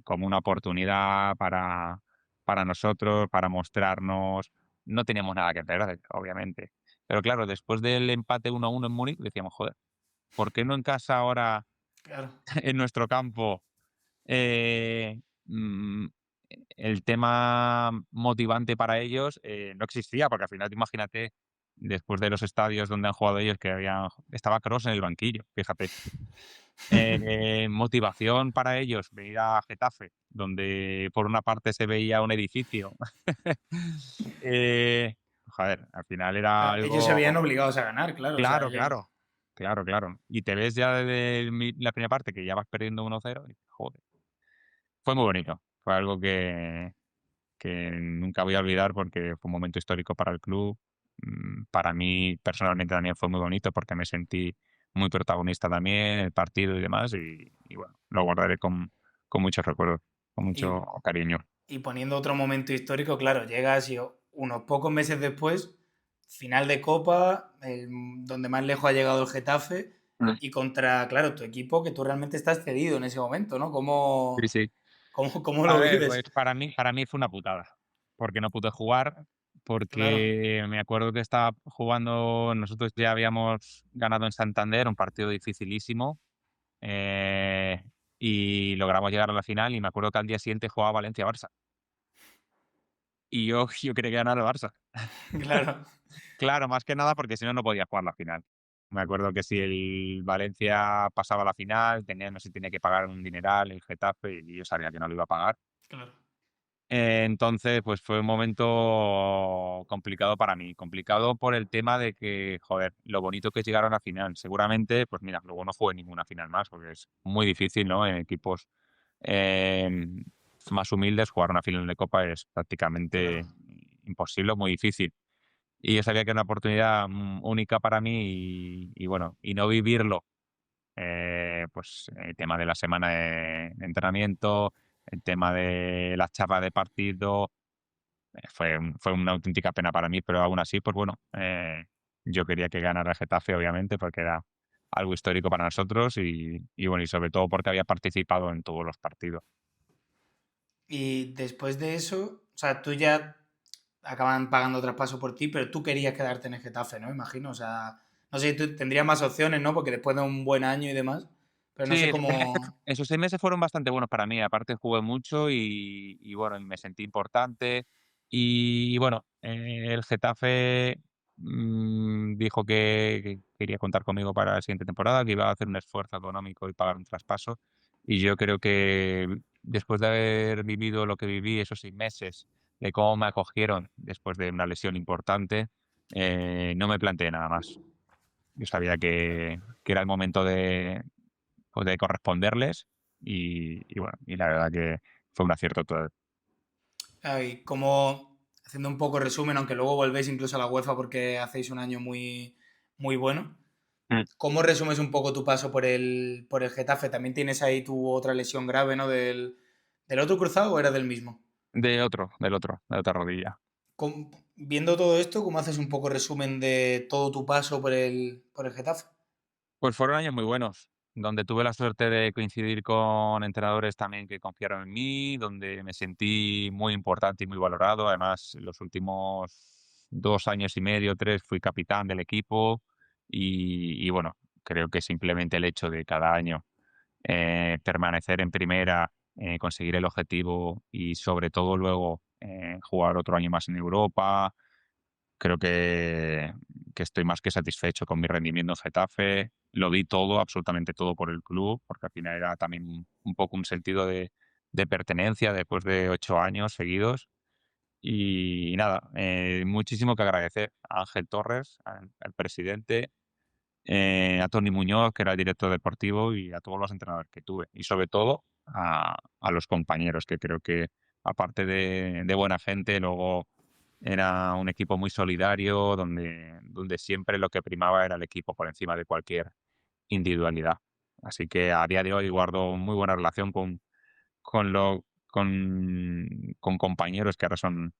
como una oportunidad para nosotros, para mostrarnos. No teníamos nada que perder, obviamente. Pero claro, después del empate 1-1 en Múnich, decíamos: "Joder, ¿por qué no en casa ahora, Claro. en nuestro campo, eh, mm, el tema motivante para ellos, no existía, porque al final, imagínate, después de los estadios donde han jugado ellos, que estaba Kroos en el banquillo, fíjate. Motivación para ellos, venir a Getafe, donde por una parte se veía un edificio. Eh, joder, al final era Claro, ellos se veían algo. obligados a ganar, claro. O sea, Claro, ellos. claro. Claro, claro. Y te ves ya desde la primera parte que ya vas perdiendo 1-0 y dices: "Joder". Fue muy bonito. Fue algo que, que nunca voy a olvidar porque fue un momento histórico para el club. Para mí personalmente también fue muy bonito porque me sentí muy protagonista también, el partido y demás, y bueno, lo guardaré con muchos recuerdos, con mucho Y, cariño. y poniendo otro momento histórico, claro, llegas y unos pocos meses después, final de Copa, donde más lejos ha llegado el Getafe, Mm. y contra, claro, tu equipo que tú realmente estás cedido en ese momento, ¿no? Sí, sí. ¿Cómo A lo ver, pues vives? para mí fue una putada, porque no pude jugar, Claro, porque me acuerdo que estaba jugando, nosotros ya habíamos ganado en Santander, un partido dificilísimo, eh, y logramos llegar a la final, y me acuerdo que al día siguiente jugaba Valencia-Barça, y yo quería ganar al Barça. claro. Claro, más que nada porque si no, no podía jugar la final. Me acuerdo que si el Valencia pasaba a la final, no sé, tenía que pagar un dineral el Getafe y yo sabía que no lo iba a pagar. Claro. Entonces, pues fue un momento complicado para mí. Complicado por el tema de que, joder, lo bonito que es llegar a la final. Seguramente, pues mira, luego no jugué ninguna final más porque es muy difícil, ¿no? En equipos em, más humildes, jugar una final de Copa es prácticamente Claro. imposible, muy difícil. Y yo sabía que era una oportunidad única para mí y bueno, y no vivirlo, pues el tema de la semana de entrenamiento, el tema de las chapas de partido, fue una auténtica pena para mí, pero aún así, pues bueno, yo quería que ganara el Getafe, obviamente, porque era algo histórico para nosotros y bueno, y sobre todo porque había participado en todos los partidos. Y después de eso, o sea, tú ya acaban pagando traspaso por ti, pero tú querías quedarte en el Getafe, ¿no? Imagino, o sea, no sé si tú tendrías más opciones, ¿no? Porque después de un buen año y demás, pero no Sí, sé cómo... esos 6 meses fueron bastante buenos para mí. Aparte jugué mucho y bueno, y me sentí importante. Y bueno, el Getafe, dijo que quería contar conmigo para la siguiente temporada, que iba a hacer un esfuerzo económico y pagar un traspaso. Y yo creo que después de haber vivido lo que viví esos 6 meses, de cómo me acogieron después de una lesión importante, no me planteé nada más. Yo sabía que era el momento de corresponderles y bueno, y la verdad que fue un acierto todo. Ay, como, haciendo un poco resumen, aunque luego volvéis incluso a la UEFA porque hacéis un año muy, muy bueno, Mm. ¿cómo resumes un poco tu paso por el Getafe? ¿También tienes ahí tu otra lesión grave, ¿no? ¿Del otro cruzado o era del mismo? De otra rodilla. Viendo todo esto, ¿cómo haces un poco resumen de todo tu paso por el Getafe? Pues fueron años muy buenos, donde tuve la suerte de coincidir con entrenadores también que confiaron en mí, donde me sentí muy importante y muy valorado. Además, los últimos 2 años y medio, 3, fui capitán del equipo y bueno, creo que simplemente el hecho de cada año permanecer en primera, conseguir el objetivo y sobre todo luego jugar otro año más en Europa. Creo que estoy más que satisfecho con mi rendimiento en Getafe. Lo di todo, absolutamente todo por el club, porque al final era también un poco un sentido de pertenencia después de 8 años seguidos. Y nada, muchísimo que agradecer a Ángel Torres, al presidente, a Tony Muñoz, que era el director deportivo, y a todos los entrenadores que tuve. Y sobre todo a los compañeros, que creo que aparte de buena gente, luego era un equipo muy solidario, donde siempre lo que primaba era el equipo por encima de cualquier individualidad. Así que a día de hoy guardo muy buena relación con, lo, con compañeros que ahora son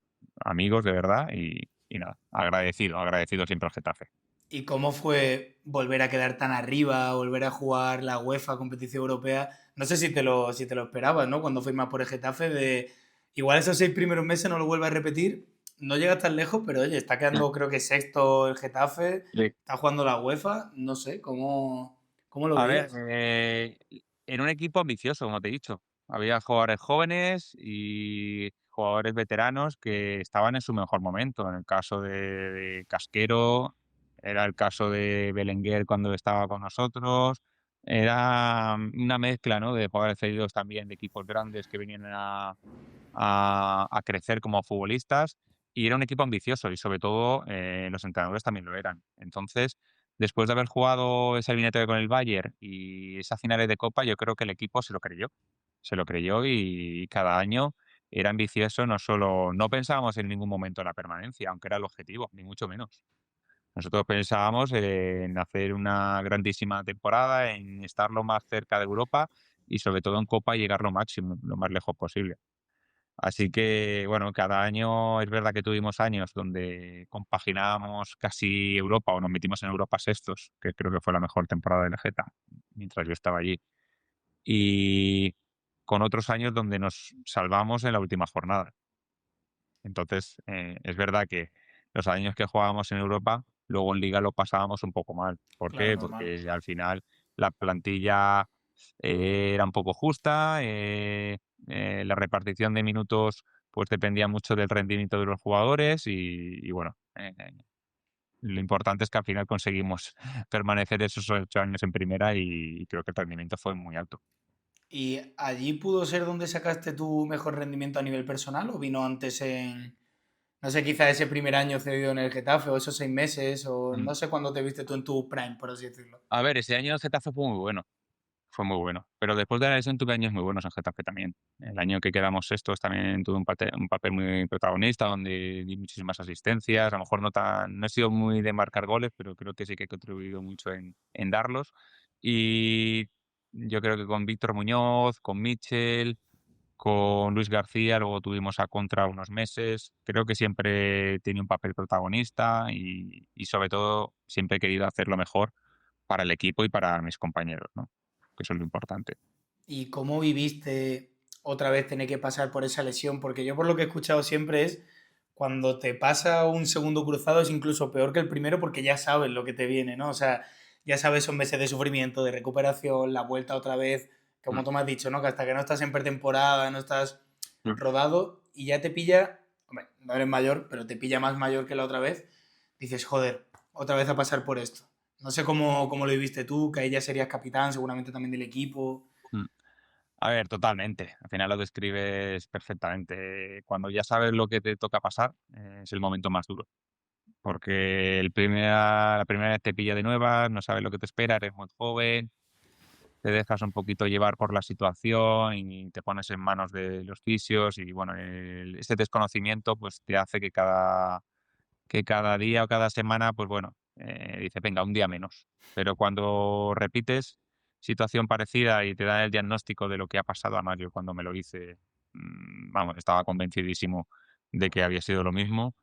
amigos de verdad y nada, agradecido siempre al Getafe. ¿Y cómo fue volver a quedar tan arriba, volver a jugar la UEFA, competición europea? No sé si te lo esperabas, ¿no? Cuando firmas por el Getafe, de igual esos 6 primeros meses no lo vuelve a repetir, no llegas tan lejos, pero oye, está Mm. quedando creo que sexto el Getafe, Sí. está jugando la UEFA, no sé, cómo lo A ver, veías? en un equipo ambicioso, como te he dicho. Había jugadores jóvenes y jugadores veteranos que estaban en su mejor momento. En el caso de Casquero, era el caso de Belenguer cuando estaba con nosotros. Era una mezcla, ¿no? De jugadores cedidos también de equipos grandes que venían a crecer como futbolistas. Y era un equipo ambicioso y sobre todo los entrenadores también lo eran. Entonces, después de haber jugado esa eliminatoria con el Bayern y esas finales de Copa, yo creo que el equipo se lo creyó. Se lo creyó y cada año era ambicioso, no solo no pensábamos en ningún momento en la permanencia, aunque era el objetivo, ni mucho menos. Nosotros pensábamos en hacer una grandísima temporada, en estar lo más cerca de Europa y sobre todo en Copa llegar lo máximo, lo más lejos posible. Así que, bueno, cada año es verdad que tuvimos años donde compaginábamos casi Europa o nos metimos en Europa sextos, que creo que fue la mejor temporada de la Geta, mientras yo estaba allí. Y con otros años donde nos salvamos en la última jornada. Entonces, es verdad que los años que jugábamos en Europa, luego en Liga lo pasábamos un poco mal. ¿Por Claro, qué? normal. Porque al final la plantilla era un poco justa, la repartición de minutos pues dependía mucho del rendimiento de los jugadores y bueno, lo importante es que al final conseguimos permanecer esos 8 años en primera y creo que el rendimiento fue muy alto. ¿Y allí pudo ser donde sacaste tu mejor rendimiento a nivel personal o vino antes en, no sé, quizá ese primer año cedido en el Getafe o esos 6 meses o Mm. no sé cuándo te viste tú en tu prime, por así decirlo? A ver, ese año el Getafe fue muy bueno. Fue muy bueno. Pero después de la lesión tuve años muy buenos en Getafe también. El año que quedamos sextos también tuve un papel muy protagonista, donde di muchísimas asistencias. A lo mejor no he sido muy de marcar goles, pero creo que sí que he contribuido mucho en darlos. Y yo creo que con Víctor Muñoz, con Mitchell, con Luis García, luego tuvimos a Contra unos meses. Creo que siempre tiene un papel protagonista y sobre todo siempre he querido hacer lo mejor para el equipo y para mis compañeros, ¿no? Que eso es lo importante. ¿Y cómo viviste otra vez tener que pasar por esa lesión? Porque yo por lo que he escuchado siempre es cuando te pasa un segundo cruzado es incluso peor que el primero porque ya sabes lo que te viene, ¿no? O sea, ya sabes esos meses de sufrimiento, de recuperación, la vuelta otra vez, Mm, como tú me has dicho, ¿no? Que hasta que no estás en pretemporada, no estás mm. rodado y ya te pilla, hombre, no eres mayor, pero te pilla más mayor que la otra vez, dices, joder, otra vez a pasar por esto. No sé cómo lo viviste tú, que ahí ya serías capitán, seguramente también del equipo. Mm. A ver, totalmente. Al final lo describes perfectamente. Cuando ya sabes lo que te toca pasar, es el momento más duro. Porque la primera vez te pilla de nuevas, no sabes lo que te espera, eres muy joven, te dejas un poquito llevar por la situación y te pones en manos de los fisios y bueno, ese desconocimiento pues te hace que cada día o cada semana, pues bueno, dice, venga, un día menos. Pero cuando repites situación parecida y te dan el diagnóstico de lo que ha pasado, además yo cuando me lo hice, vamos, estaba convencidísimo de que había sido lo mismo,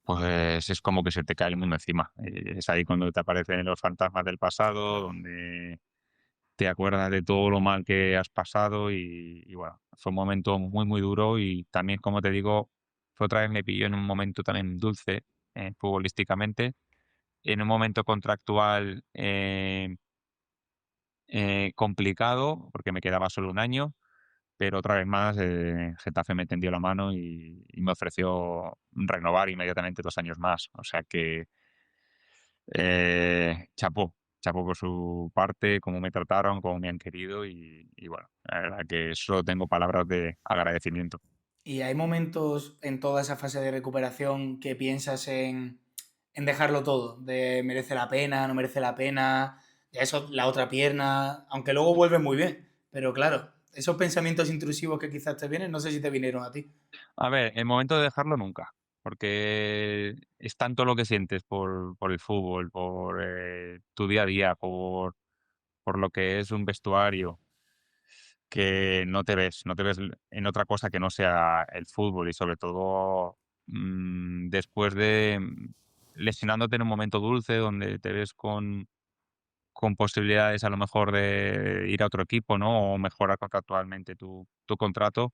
pues es como que se te cae el mundo encima. Es ahí cuando te aparecen los fantasmas del pasado, Claro. donde te acuerdas de todo lo mal que has pasado y bueno, fue un momento muy, muy duro y también, como te digo, fue otra vez me pilló en un momento también dulce, futbolísticamente, en un momento contractual complicado, porque me quedaba solo un año, pero otra vez más Getafe me tendió la mano y me ofreció renovar inmediatamente 2 años más. O sea que chapó, chapó por su parte, cómo me trataron, cómo me han querido y bueno, la verdad que solo tengo palabras de agradecimiento. ¿Y hay momentos en toda esa fase de recuperación que piensas en dejarlo todo? De merece la pena, no merece la pena, ya eso, la otra pierna, aunque luego vuelve muy bien. Pero claro, esos pensamientos intrusivos que quizás te vienen, no sé si te vinieron a ti. A ver, el momento de dejarlo nunca, porque es tanto lo que sientes por el fútbol, por tu día a día, por lo que es un vestuario, que no te ves en otra cosa que no sea el fútbol y sobre todo después de lesionándote en un momento dulce donde te ves con posibilidades a lo mejor de ir a otro equipo, ¿no? O mejorar contractualmente tu contrato,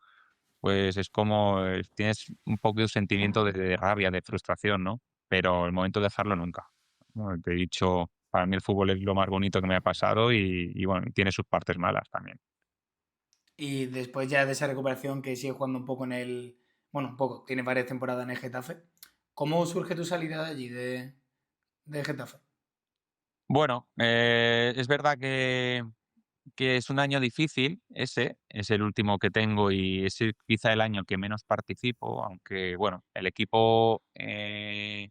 pues es como tienes un poco de sentimiento de rabia, de frustración, ¿no? Pero el momento de dejarlo nunca. Como te he dicho, para mí el fútbol es lo más bonito que me ha pasado y bueno, tiene sus partes malas también. Y después ya de esa recuperación que sigue jugando un poco en el... Bueno, un poco, tiene varias temporadas en el Getafe. ¿Cómo surge tu salida de allí, de Getafe? Bueno, es verdad que es un año difícil, ese es el último que tengo y es quizá el año que menos participo, aunque bueno, el equipo se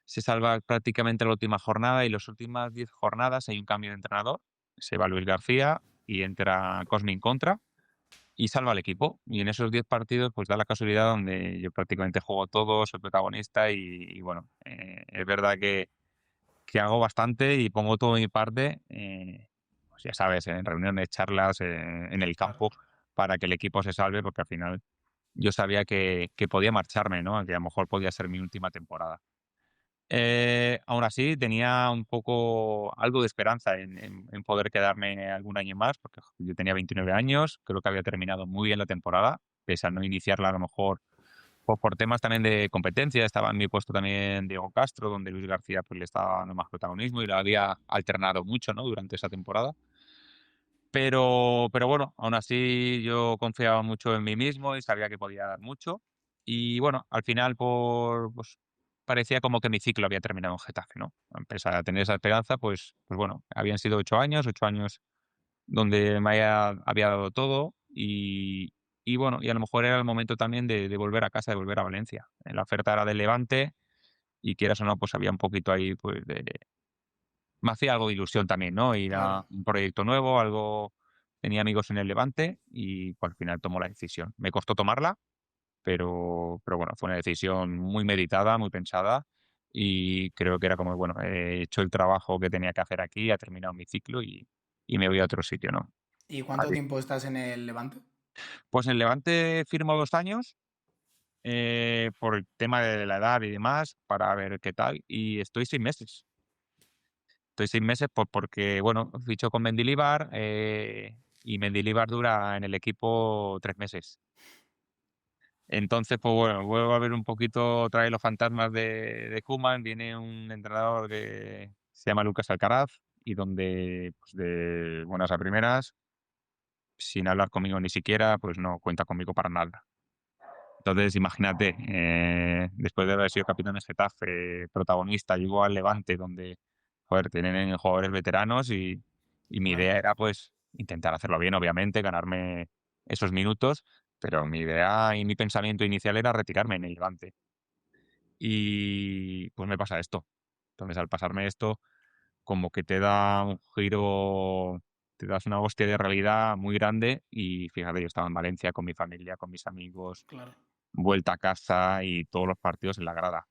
salva prácticamente la última jornada y las últimas 10 jornadas hay un cambio de entrenador, se va Luis García y entra Cosmin Contra y salva al equipo. Y en esos 10 partidos, pues da la casualidad donde yo prácticamente juego todo, soy protagonista y bueno, es verdad que hago bastante y pongo todo de mi parte, pues ya sabes, en reuniones, charlas, en el Claro. campo, para que el equipo se salve, porque al final yo sabía que podía marcharme, ¿no? Que a lo mejor podía ser mi última temporada. Aún así, tenía un poco algo de esperanza en poder quedarme algún año más, porque yo tenía 29 años, creo que había terminado muy bien la temporada, pese a no iniciarla a lo mejor pues por temas también de competencia. Estaba en mi puesto también Diego Castro, donde Luis García pues, le estaba dando más protagonismo y lo había alternado mucho, ¿no? Durante esa temporada. Pero bueno, aún así yo confiaba mucho en mí mismo y sabía que podía dar mucho. Y bueno, al final pues, parecía como que mi ciclo había terminado en Getafe, ¿no? A pesar de tener esa esperanza, pues bueno, habían sido 8 años donde había dado todo y bueno, y a lo mejor era el momento también de volver a casa, de volver a Valencia. La oferta era del Levante y quieras o no, pues había un poquito ahí, pues me hacía algo de ilusión también, ¿no? Ir a Claro. un proyecto nuevo, algo tenía amigos en el Levante y, pues, al final tomó la decisión. Me costó tomarla, pero bueno, fue una decisión muy meditada, muy pensada y creo que era como, bueno, he hecho el trabajo que tenía que hacer aquí, ha terminado mi ciclo y me voy a otro sitio, ¿no? ¿Y cuánto Así. tiempo estás en el Levante? Pues en el Levante firmo 2 años, por el tema de la edad y demás, para ver qué tal, y estoy 6 meses. Estoy 6 meses porque, bueno, ficho con Mendilibar, y Mendilibar dura en el equipo 3 meses. Entonces, pues bueno, vuelvo a ver un poquito otra vez los fantasmas de Koeman. Viene un entrenador que se llama Lucas Alcaraz y donde, pues de buenas a primeras, sin hablar conmigo ni siquiera, pues no cuenta conmigo para nada. Entonces, imagínate, después de haber sido capitán de Getafe, protagonista, llegó al Levante, donde, joder, tienen jugadores veteranos y mi Claro. idea era, pues, intentar hacerlo bien, obviamente, ganarme esos minutos, pero mi idea y mi pensamiento inicial era retirarme en el Levante. Y pues me pasa esto. Entonces, al pasarme esto, como que te da un giro, te das una hostia de realidad muy grande y fíjate, yo estaba en Valencia con mi familia, con mis amigos, Claro. vuelta a casa y todos los partidos en la grada.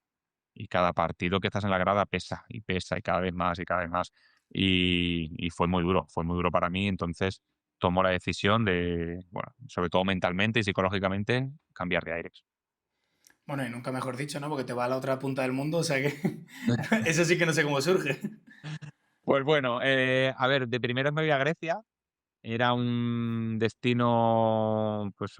Y cada partido que estás en la grada pesa y pesa y cada vez más y cada vez más. Y fue muy duro para mí. Entonces tomo la decisión de, bueno, sobre todo mentalmente y psicológicamente, cambiar de aires. Bueno, y nunca mejor dicho, ¿no? Porque te va a la otra punta del mundo, o sea que eso sí que no sé cómo surge. Pues bueno, a ver, de primero me voy a Grecia. Era un destino, pues,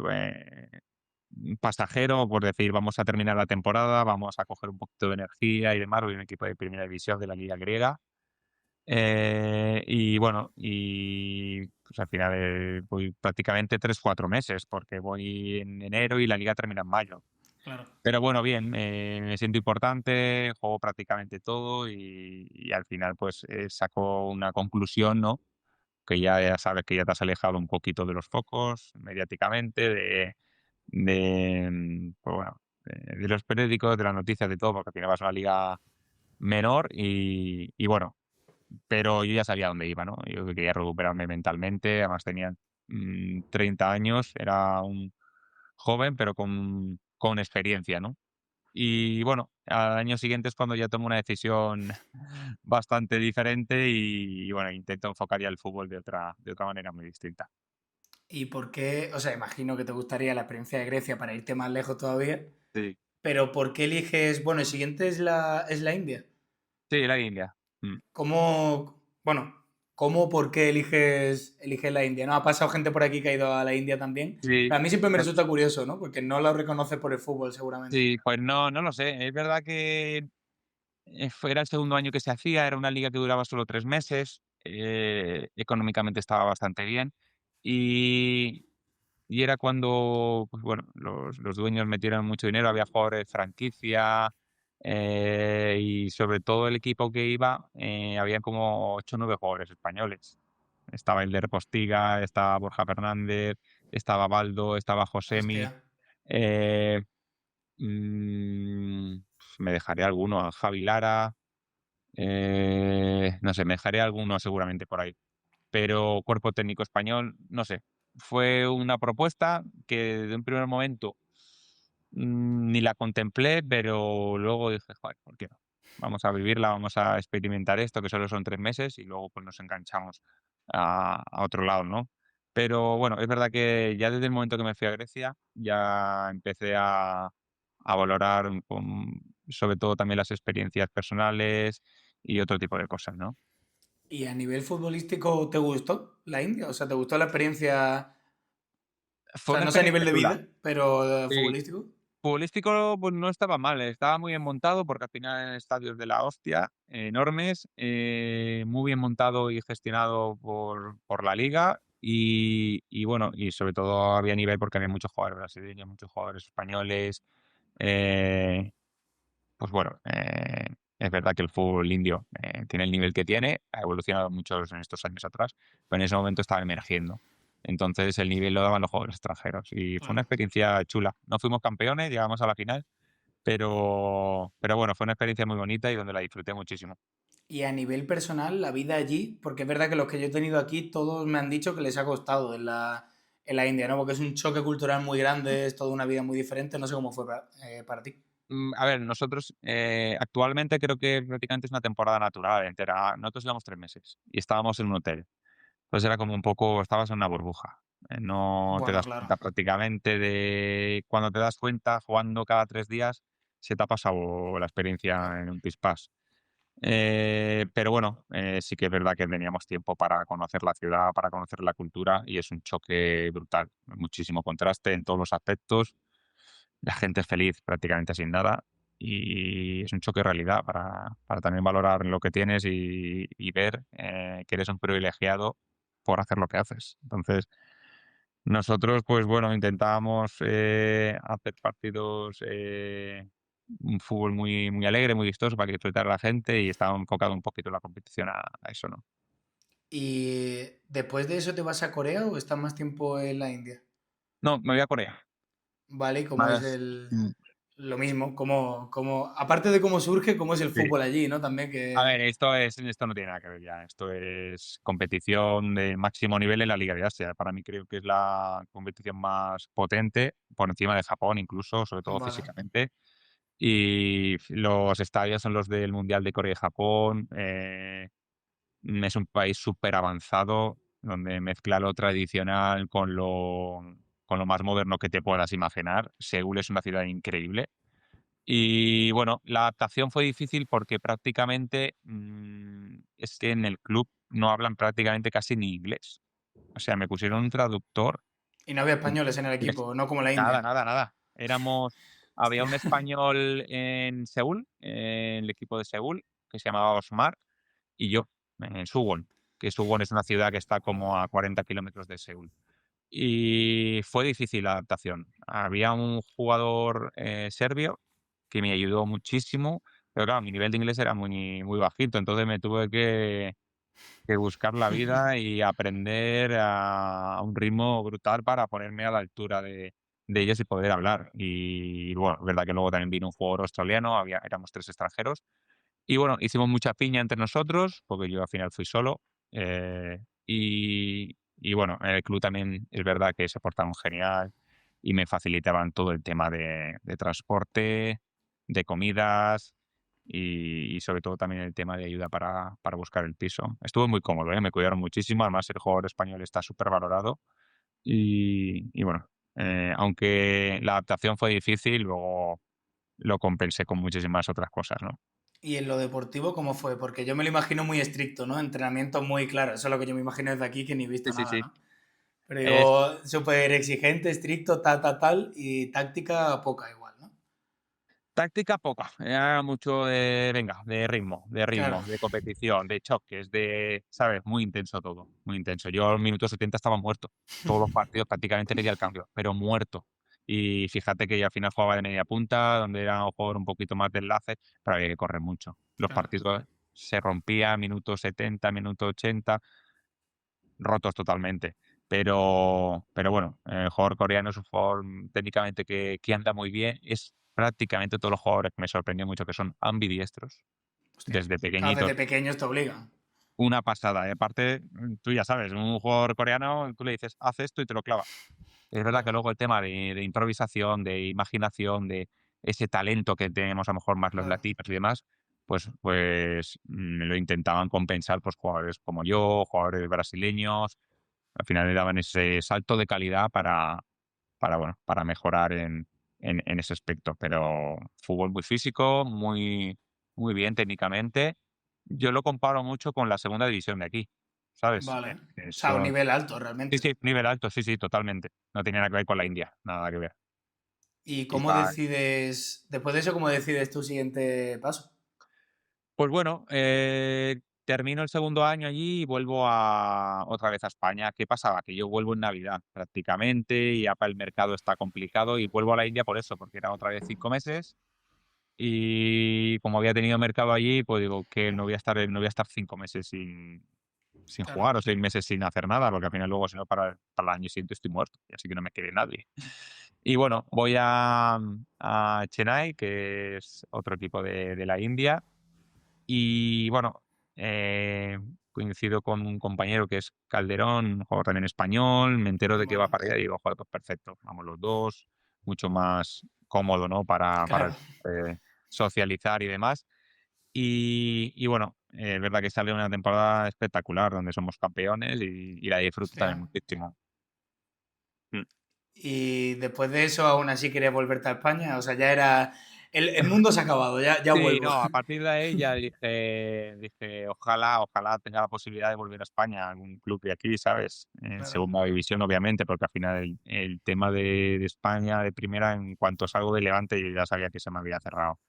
pasajero, por decir, vamos a terminar la temporada, vamos a coger un poquito de energía y demás. Voy a un equipo de primera división de la liga griega. Y bueno, y pues al final voy prácticamente 3 4 meses, porque voy en enero y la liga termina en mayo. Claro. Pero bueno, bien, me siento importante, juego prácticamente todo y al final pues saco una conclusión, ¿no? Que ya sabes que ya te has alejado un poquito de los focos mediáticamente, pues bueno, de los periódicos, de las noticias, de todo, porque al final vas a una liga menor y bueno, pero yo ya sabía dónde iba, ¿no? Yo quería recuperarme mentalmente, además tenía 30 años, era un joven, pero con experiencia, ¿no? Y bueno, al año siguiente es cuando ya tomo una decisión bastante diferente y bueno, intento enfocar ya el fútbol de otra manera muy distinta. ¿Y por qué? O sea, imagino que te gustaría la experiencia de Grecia para irte más lejos todavía, Sí. pero ¿por qué eliges? Bueno, el siguiente es la India. Sí, la India. ¿Cómo, bueno, por qué eliges la India? ¿No? Ha pasado gente por aquí que ha ido a la India también. Sí, Pero a mí siempre me pues resulta curioso, ¿no? Porque no la reconoces por el fútbol, seguramente. sí, pues no lo sé. Es verdad que era el segundo año que se hacía, era una liga que duraba solo 3 meses, económicamente estaba bastante bien y, y era cuando, pues bueno, los dueños metieron mucho dinero, había jugadores de franquicia y sobre todo el equipo que iba, había como 8 o 9 jugadores españoles. Estaba Elder Postiga, estaba Borja Fernández, estaba Baldo, estaba Hostia, Josemi. eh, Me dejaré alguno, Javi Lara, no sé, me dejaré alguno seguramente por ahí. Pero cuerpo técnico español, no sé. fue una propuesta que de un primer momento ni la contemplé, pero luego dije: "Joder, ¿por qué no? Vamos a vivirla, vamos a experimentar esto, que solo son 3 meses, y luego, pues, nos enganchamos a otro lado", ¿no? Pero bueno, es verdad que ya desde el momento que me fui a Grecia, ya empecé a valorar sobre todo también las experiencias personales y otro tipo de cosas, ¿no? ¿Y a nivel futbolístico te gustó la India? O sea, ¿te gustó la experiencia? O Fue sea, una no sé a nivel experiencia de chula. vida, pero Sí. futbolístico. Futbolístico, pues no estaba mal, estaba muy bien montado porque al final eran estadios de la hostia, enormes, muy bien montado y gestionado por la liga y bueno, y sobre todo había nivel porque había muchos jugadores brasileños, muchos jugadores españoles. eh, pues bueno, es verdad que el fútbol indio tiene el nivel que tiene, ha evolucionado mucho en estos años atrás, pero en ese momento estaba emergiendo. Entonces el nivel lo daban los jugadores extranjeros y fue una Claro. experiencia chula. No fuimos campeones, llegamos a la final, pero bueno, fue una experiencia muy bonita y donde la disfruté muchísimo. Y a nivel personal, la vida allí, porque es verdad que los que yo he tenido aquí, todos me han dicho que les ha costado en la India, ¿no? Porque es un choque cultural muy grande, es toda una vida muy diferente. No sé cómo fue para ti. A ver, nosotros actualmente creo que prácticamente es una temporada natural entera. Nosotros llevamos 3 meses y estábamos en un hotel. Entonces era como un poco, estabas en una burbuja. No te Bueno, das claro. cuenta prácticamente de cuando te das cuenta, jugando cada 3 días, se te ha pasado la experiencia Claro. en un pispás. Pero bueno, sí que es verdad que teníamos tiempo para conocer la ciudad, para conocer la cultura y es un choque brutal. Muchísimo contraste en todos los aspectos. La gente es feliz prácticamente sin nada y es un choque de realidad para también valorar lo que tienes y ver que eres un privilegiado por hacer lo que haces. Entonces, nosotros, pues bueno, intentábamos hacer partidos, un fútbol muy, muy alegre, muy vistoso para que disfrutara la gente y estaba enfocado un poquito la competición a eso, ¿no? ¿Y después de eso te vas a Corea o estás más tiempo en la India? No, me voy a Corea. ¿Vale? ¿Y cómo es Más, mm, lo mismo? Aparte de cómo surge, cómo es el sí. fútbol allí, ¿no? También A que... ver, esto no tiene nada que ver ya. Esto es competición de máximo nivel en la Liga de Asia. Para mí creo que es la competición más potente, por encima de Japón incluso, sobre todo Vale. físicamente. Y los estadios son los del Mundial de Corea y Japón. Es un país súper avanzado, donde mezcla lo tradicional con lo más moderno que te puedas imaginar. Seúl es una ciudad increíble. Y bueno, la adaptación fue difícil porque prácticamente es que en el club no hablan prácticamente casi ni inglés. O sea, me pusieron un traductor. Y no había Y españoles en el equipo, no como la nada, India. nada, nada. Había Hostia. un español en Seúl, en el equipo de Seúl, que se llamaba Osmar, y yo, en Suwon, que Suwon es una ciudad que está como a 40 kilómetros de Seúl. Y fue difícil la adaptación. Había un jugador serbio que me ayudó muchísimo, pero claro, mi nivel de inglés era muy, muy bajito, entonces me tuve que buscar la vida y aprender a un ritmo brutal para ponerme a la altura de ellos y poder hablar. Y bueno, es verdad que luego también vino un jugador australiano, éramos 3 extranjeros. Y bueno, hicimos mucha piña entre nosotros, porque yo al final fui solo. Y bueno, en el club también es verdad que se portaron genial y me facilitaban todo el tema de transporte, de comidas y sobre todo también el tema de ayuda para buscar el piso. Estuvo muy cómodo, ¿eh? Me cuidaron muchísimo, además el jugador español está súper valorado y bueno, aunque la adaptación fue difícil, luego lo compensé con muchísimas otras cosas, ¿no? ¿Y en lo deportivo cómo fue? Porque yo me lo imagino muy estricto, ¿no? Entrenamiento muy claro. Eso es lo que yo me imagino desde aquí, que ni he Sí, visto sí, nada, sí. ¿no? Pero Es digo, súper exigente, estricto, tal, y táctica poca igual, ¿no? táctica poca, era mucho de, venga, de Claro, ritmo, de competición, de choques, ¿sabes? Muy intenso todo, muy intenso. Yo al minuto 70 estaba muerto. Todos los partidos prácticamente le di al cambio, pero muerto. Y fíjate que yo al final jugaba de media punta, donde era un jugador un poquito más de enlace, pero había que correr mucho. Los claro. partidos se rompían minuto 70, minuto 80, rotos totalmente. Pero bueno, el jugador coreano es un jugador técnicamente que anda muy bien. Es prácticamente todos los jugadores que me sorprendió mucho que son ambidiestros. Hostia. Desde Claro, pequeñitos desde pequeños te obligan. una pasada. Y aparte, tú ya sabes, un jugador coreano, tú le dices, haz esto y te lo clava. Es verdad que Claro, luego el tema de improvisación, de imaginación, de ese talento que tenemos a lo mejor más los claro. latinos y demás, lo intentaban compensar pues jugadores como yo, jugadores brasileños. Al final le daban ese salto de calidad para mejorar en ese aspecto. Pero fútbol muy físico, muy bien técnicamente. Yo lo comparo mucho con la segunda división de aquí, ¿sabes? Vale. O sea, un Son nivel alto sí, realmente. sí, nivel alto, sí, sí, totalmente. No tiene nada que ver con la India, nada que ver. ¿Y Y cómo va decides, después de eso, cómo decides tu siguiente paso? pues bueno, termino el segundo año allí y vuelvo otra vez a España. ¿Qué pasaba? Que yo vuelvo en Navidad prácticamente y ya para el mercado está complicado y vuelvo a la India por eso, porque era otra vez 5 meses y como había tenido mercado allí, pues digo que no voy a estar 5 meses sin Claro. jugar o 6 meses sin hacer nada, porque al final luego si no para el año siguiente estoy muerto y así que no me quiere nadie. Y bueno, voy a Chennai, que es otro equipo de la India. Y bueno, coincido con un compañero que es Calderón, un jugador también español, me entero de que va Vale. para allá y digo, joder, pues perfecto, vamos los dos, mucho más cómodo, ¿no? Para Claro. socializar y demás. Y bueno, es verdad que sale una temporada espectacular donde somos campeones y la disfruto también Hostia. muchísimo. Mm. Y después de eso, aún así querías volverte a España. O sea, ya era. El mundo se ha acabado, ya Sí, vuelvo. no, a partir de ahí ya dije, ojalá tenga la posibilidad de volver a España, a algún club de aquí, ¿sabes? En Claro. segunda división, obviamente, porque al final el tema de España de primera, en cuanto salgo de Levante, yo ya sabía que se me había cerrado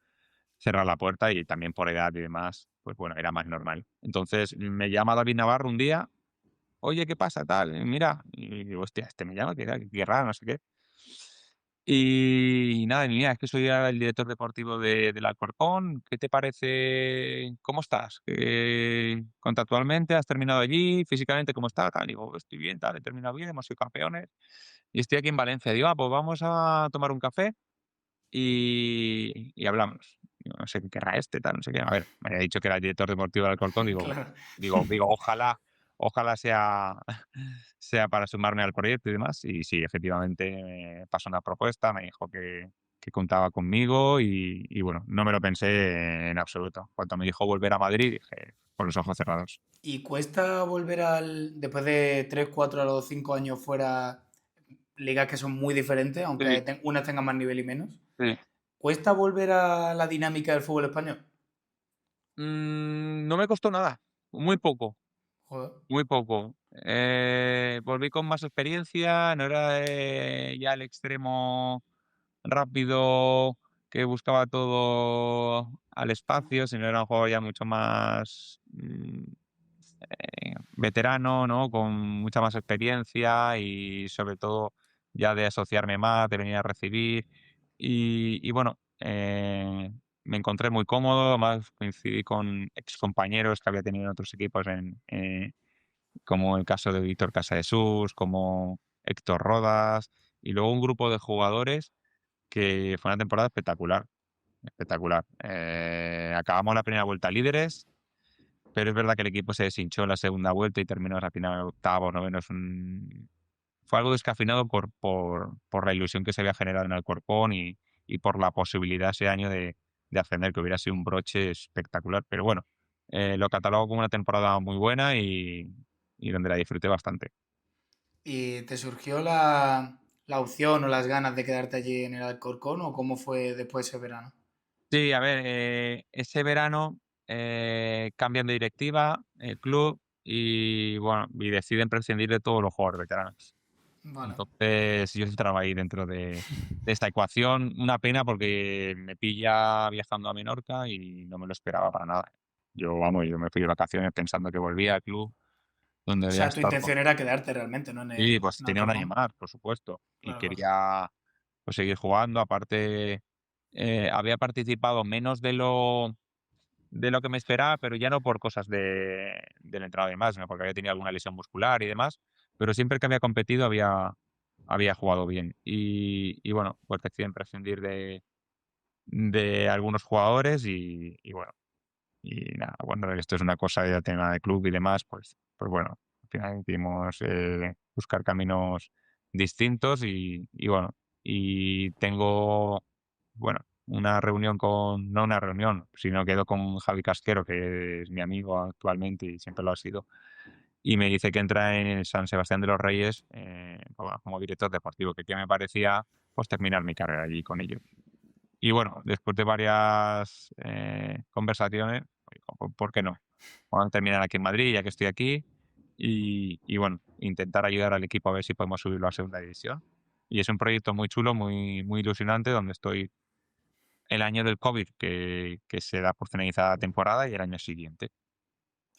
la puerta y también por edad y demás, pues bueno, era más normal. Entonces me llama David Navarro un día, oye, ¿qué pasa? Tal, mira, y digo, hostia, este me llama, qué raro, no sé qué. Y nada, mira, es que soy ahora el director deportivo del Alcorcón. ¿Qué te parece? ¿Cómo estás? ¿Contractualmente has terminado allí? ¿Físicamente cómo estás? Tal. Digo, estoy bien, tal, he terminado bien, hemos sido campeones. Y estoy aquí en Valencia. Digo, pues vamos a tomar un café y hablamos. Digo, no sé qué querrá este, tal, no sé qué. A ver, me había dicho que era el director deportivo del Alcorcón. Digo, Claro. digo, ojalá sea para sumarme al proyecto y demás. Y sí, efectivamente me pasó una propuesta, me dijo que contaba conmigo y bueno, no me lo pensé en absoluto. Cuando me dijo volver a Madrid, dije, con los ojos cerrados. ¿Y cuesta volver al. Después de 3 4 o 5 años fuera, ligas que son muy diferentes, Sí, aunque unas tengan más nivel y menos? sí. ¿Cuesta volver a la dinámica del fútbol español? No me costó nada, muy poco. Joder. Muy poco. Volví con más experiencia, no era, ya el extremo rápido que buscaba todo al espacio, sino era un juego ya mucho más, veterano, ¿no? Con mucha más experiencia y sobre todo ya de asociarme más, de venir a recibir. Y bueno, me encontré muy cómodo, además coincidí con excompañeros que había tenido en otros equipos como el caso de Víctor Casadesus, como Héctor Rodas, y luego un grupo de jugadores que fue una temporada espectacular, espectacular. Acabamos la primera vuelta líderes, pero es verdad que el equipo se deshinchó en la segunda vuelta y terminó al final octavos, novenos. Fue algo descafeinado por la ilusión que se había generado en Alcorcón y por la posibilidad ese año de ascender, que hubiera sido un broche espectacular. Pero bueno, lo catalogo como una temporada muy buena y donde la disfruté bastante. ¿Y te surgió la opción o las ganas de quedarte allí en el Alcorcón o cómo fue después ese verano? Sí, a ver, ese verano cambian de directiva el club y bueno, y deciden prescindir de todos los jugadores veteranos. Vale. Entonces yo entraba ahí dentro de esta ecuación. Una pena porque me pilla viajando a Menorca y no me lo esperaba para nada. Yo me fui de vacaciones pensando que volvía al club donde O había sea, tu estado. intención era quedarte realmente, ¿no? Y pues En tenía un año Alcorcón. más, por supuesto, y Claro, claro. quería pues seguir jugando. Aparte, había participado menos de lo que me esperaba, pero ya no por cosas del entrenador y demás, sino porque había tenido alguna lesión muscular y demás, pero siempre que había competido había jugado bien. Y bueno, pues deciden prescindir de algunos jugadores y bueno, y nada, bueno, esto es una cosa de tema de club y demás, pues bueno, al final decidimos buscar caminos distintos y bueno, y tengo, bueno, una reunión con, no una reunión, sino quedo con Javi Casquero, que es mi amigo actualmente y siempre lo ha sido, y me dice que entra en el San Sebastián de los Reyes como director deportivo, que qué me parecía pues terminar mi carrera allí con ellos. Y bueno, después de varias conversaciones, digo, ¿por qué no? Vamos a terminar aquí en Madrid, ya que estoy aquí, y bueno, intentar ayudar al equipo a ver si podemos subirlo a segunda división. Y es un proyecto muy chulo, muy ilusionante, donde estoy el año del COVID, que se da por finalizada la temporada, y el año siguiente.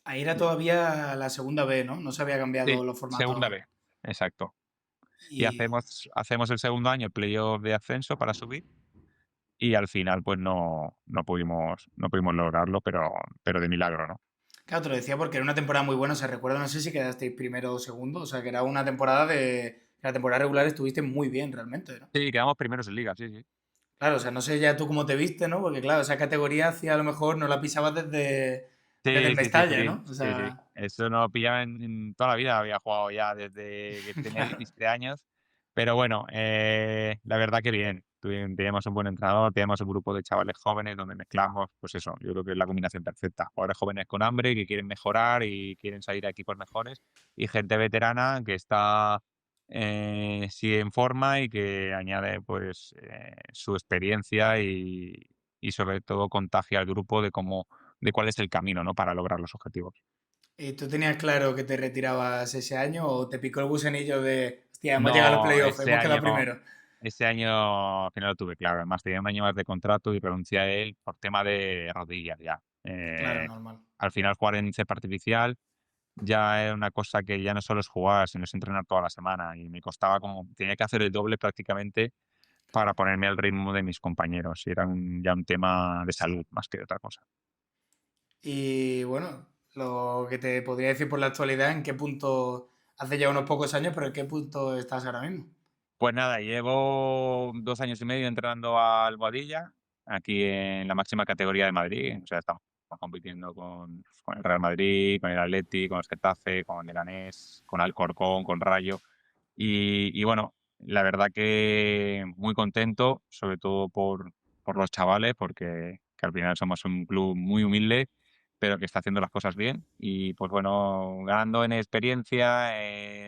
Ahí era todavía la segunda B, ¿no? No se había cambiado Sí, los formatos segunda aún. B, exacto. Y Y hacemos el segundo año el playoff de ascenso para subir, y al final pues no pudimos lograrlo, pero de milagro, ¿no? claro, te lo decía porque era una temporada muy buena. O sea, recuerdo, no sé si quedasteis primero o segundo. O sea, que era una temporada de. La temporada regular estuviste muy bien realmente, ¿no? Sí, quedamos primeros en liga, sí, sí. Claro, o sea, no sé ya tú cómo te viste, ¿no? Porque claro, esa categoría hacía a lo mejor no la pisabas desde el Sí, sí, sí, Mestalla, sí, ¿no? O sí, sí. sea, Eso no lo pillaba en toda la vida, había jugado ya desde que tenía 17 años, pero bueno, la verdad que bien. Teníamos un buen entrenador, teníamos un grupo de chavales jóvenes donde mezclamos, pues eso, yo creo que es la combinación perfecta. Jugadores jóvenes con hambre, que quieren mejorar y quieren salir a equipos mejores, y gente veterana que está, sí en forma y que añade, pues, su experiencia y sobre todo contagia al grupo de cuál es el camino, ¿no?, para lograr los objetivos. ¿y tú tenías claro que te retirabas ese año o te picó el gusanillo de, hostia, hemos llegado a los No, playoffs, hemos quedado primero? ese año que no lo tuve claro. Además, tenía un año más de contrato y renuncié a él por tema de rodillas ya. Claro, normal. Al final, jugar en césped artificial ya era una cosa que ya no solo es jugar, sino es entrenar toda la semana, y me costaba como tenía que hacer el doble prácticamente para ponerme al ritmo de mis compañeros, y era ya un tema de salud más que de otra cosa. Y bueno, lo que te podría decir por la actualidad, ¿en qué punto, hace ya unos pocos años, pero en qué punto estás ahora mismo? Pues nada, llevo 2 años y medio entrenando al Boadilla, aquí en la máxima categoría de Madrid. O sea, estamos compitiendo con el Real Madrid, con el Atleti, con el Getafe, con el Leganés, con Alcorcón, con Rayo. Y bueno, la verdad que muy contento, sobre todo por los chavales, porque que al final somos un club muy humilde, pero que está haciendo las cosas bien. Y pues bueno, ganando en experiencia,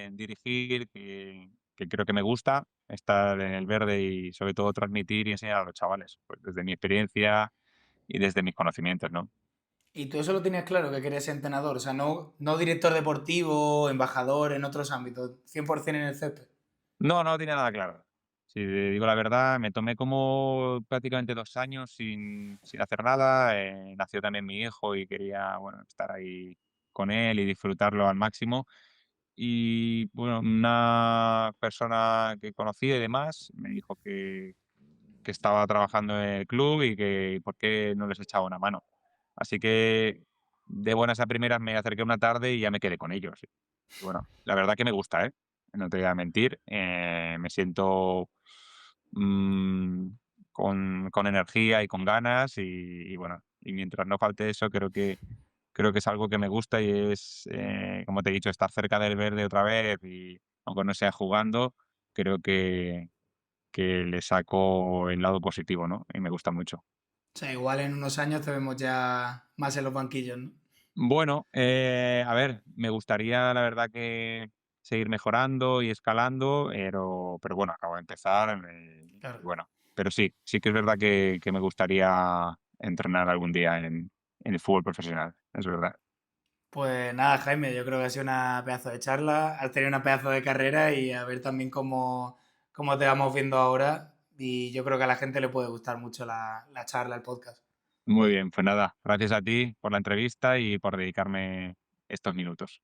en dirigir, que creo que me gusta estar en el verde y sobre todo transmitir y enseñar a los chavales, pues desde mi experiencia y desde mis conocimientos, ¿no? Y tú eso lo tenías claro, que querías ser entrenador, o sea, no director deportivo, embajador en otros ámbitos, 100% en el césped. No, no tenía nada claro. Si te digo la verdad, me tomé como prácticamente 2 años sin hacer nada. Nació también mi hijo y quería, bueno, estar ahí con él y disfrutarlo al máximo. Y bueno, una persona que conocí y demás me dijo que estaba trabajando en el club y que por qué no les echaba una mano. Así que de buenas a primeras me acerqué una tarde y ya me quedé con ellos. Y bueno, la verdad que me gusta, ¿eh? No te voy a mentir. Me siento mm, con energía y con ganas y bueno, y mientras no falte eso, creo que es algo que me gusta y es, como te he dicho, estar cerca del verde otra vez y aunque no sea jugando, creo que le saco el lado positivo, ¿no? Y me gusta mucho. O sea, igual en unos años te vemos ya más en los banquillos, ¿no? Bueno, a ver, me gustaría, la verdad, que seguir mejorando y escalando, pero bueno, acabo de empezar, y Claro. bueno, pero sí que es verdad que me gustaría entrenar algún día en el fútbol profesional, es verdad. Pues nada, Jaime, yo creo que ha sido una pedazo de charla, has tenido una pedazo de carrera y a ver también cómo te vamos viendo ahora. Y yo creo que a la gente le puede gustar mucho la charla, el podcast. Muy bien, pues nada, gracias a ti por la entrevista y por dedicarme estos minutos.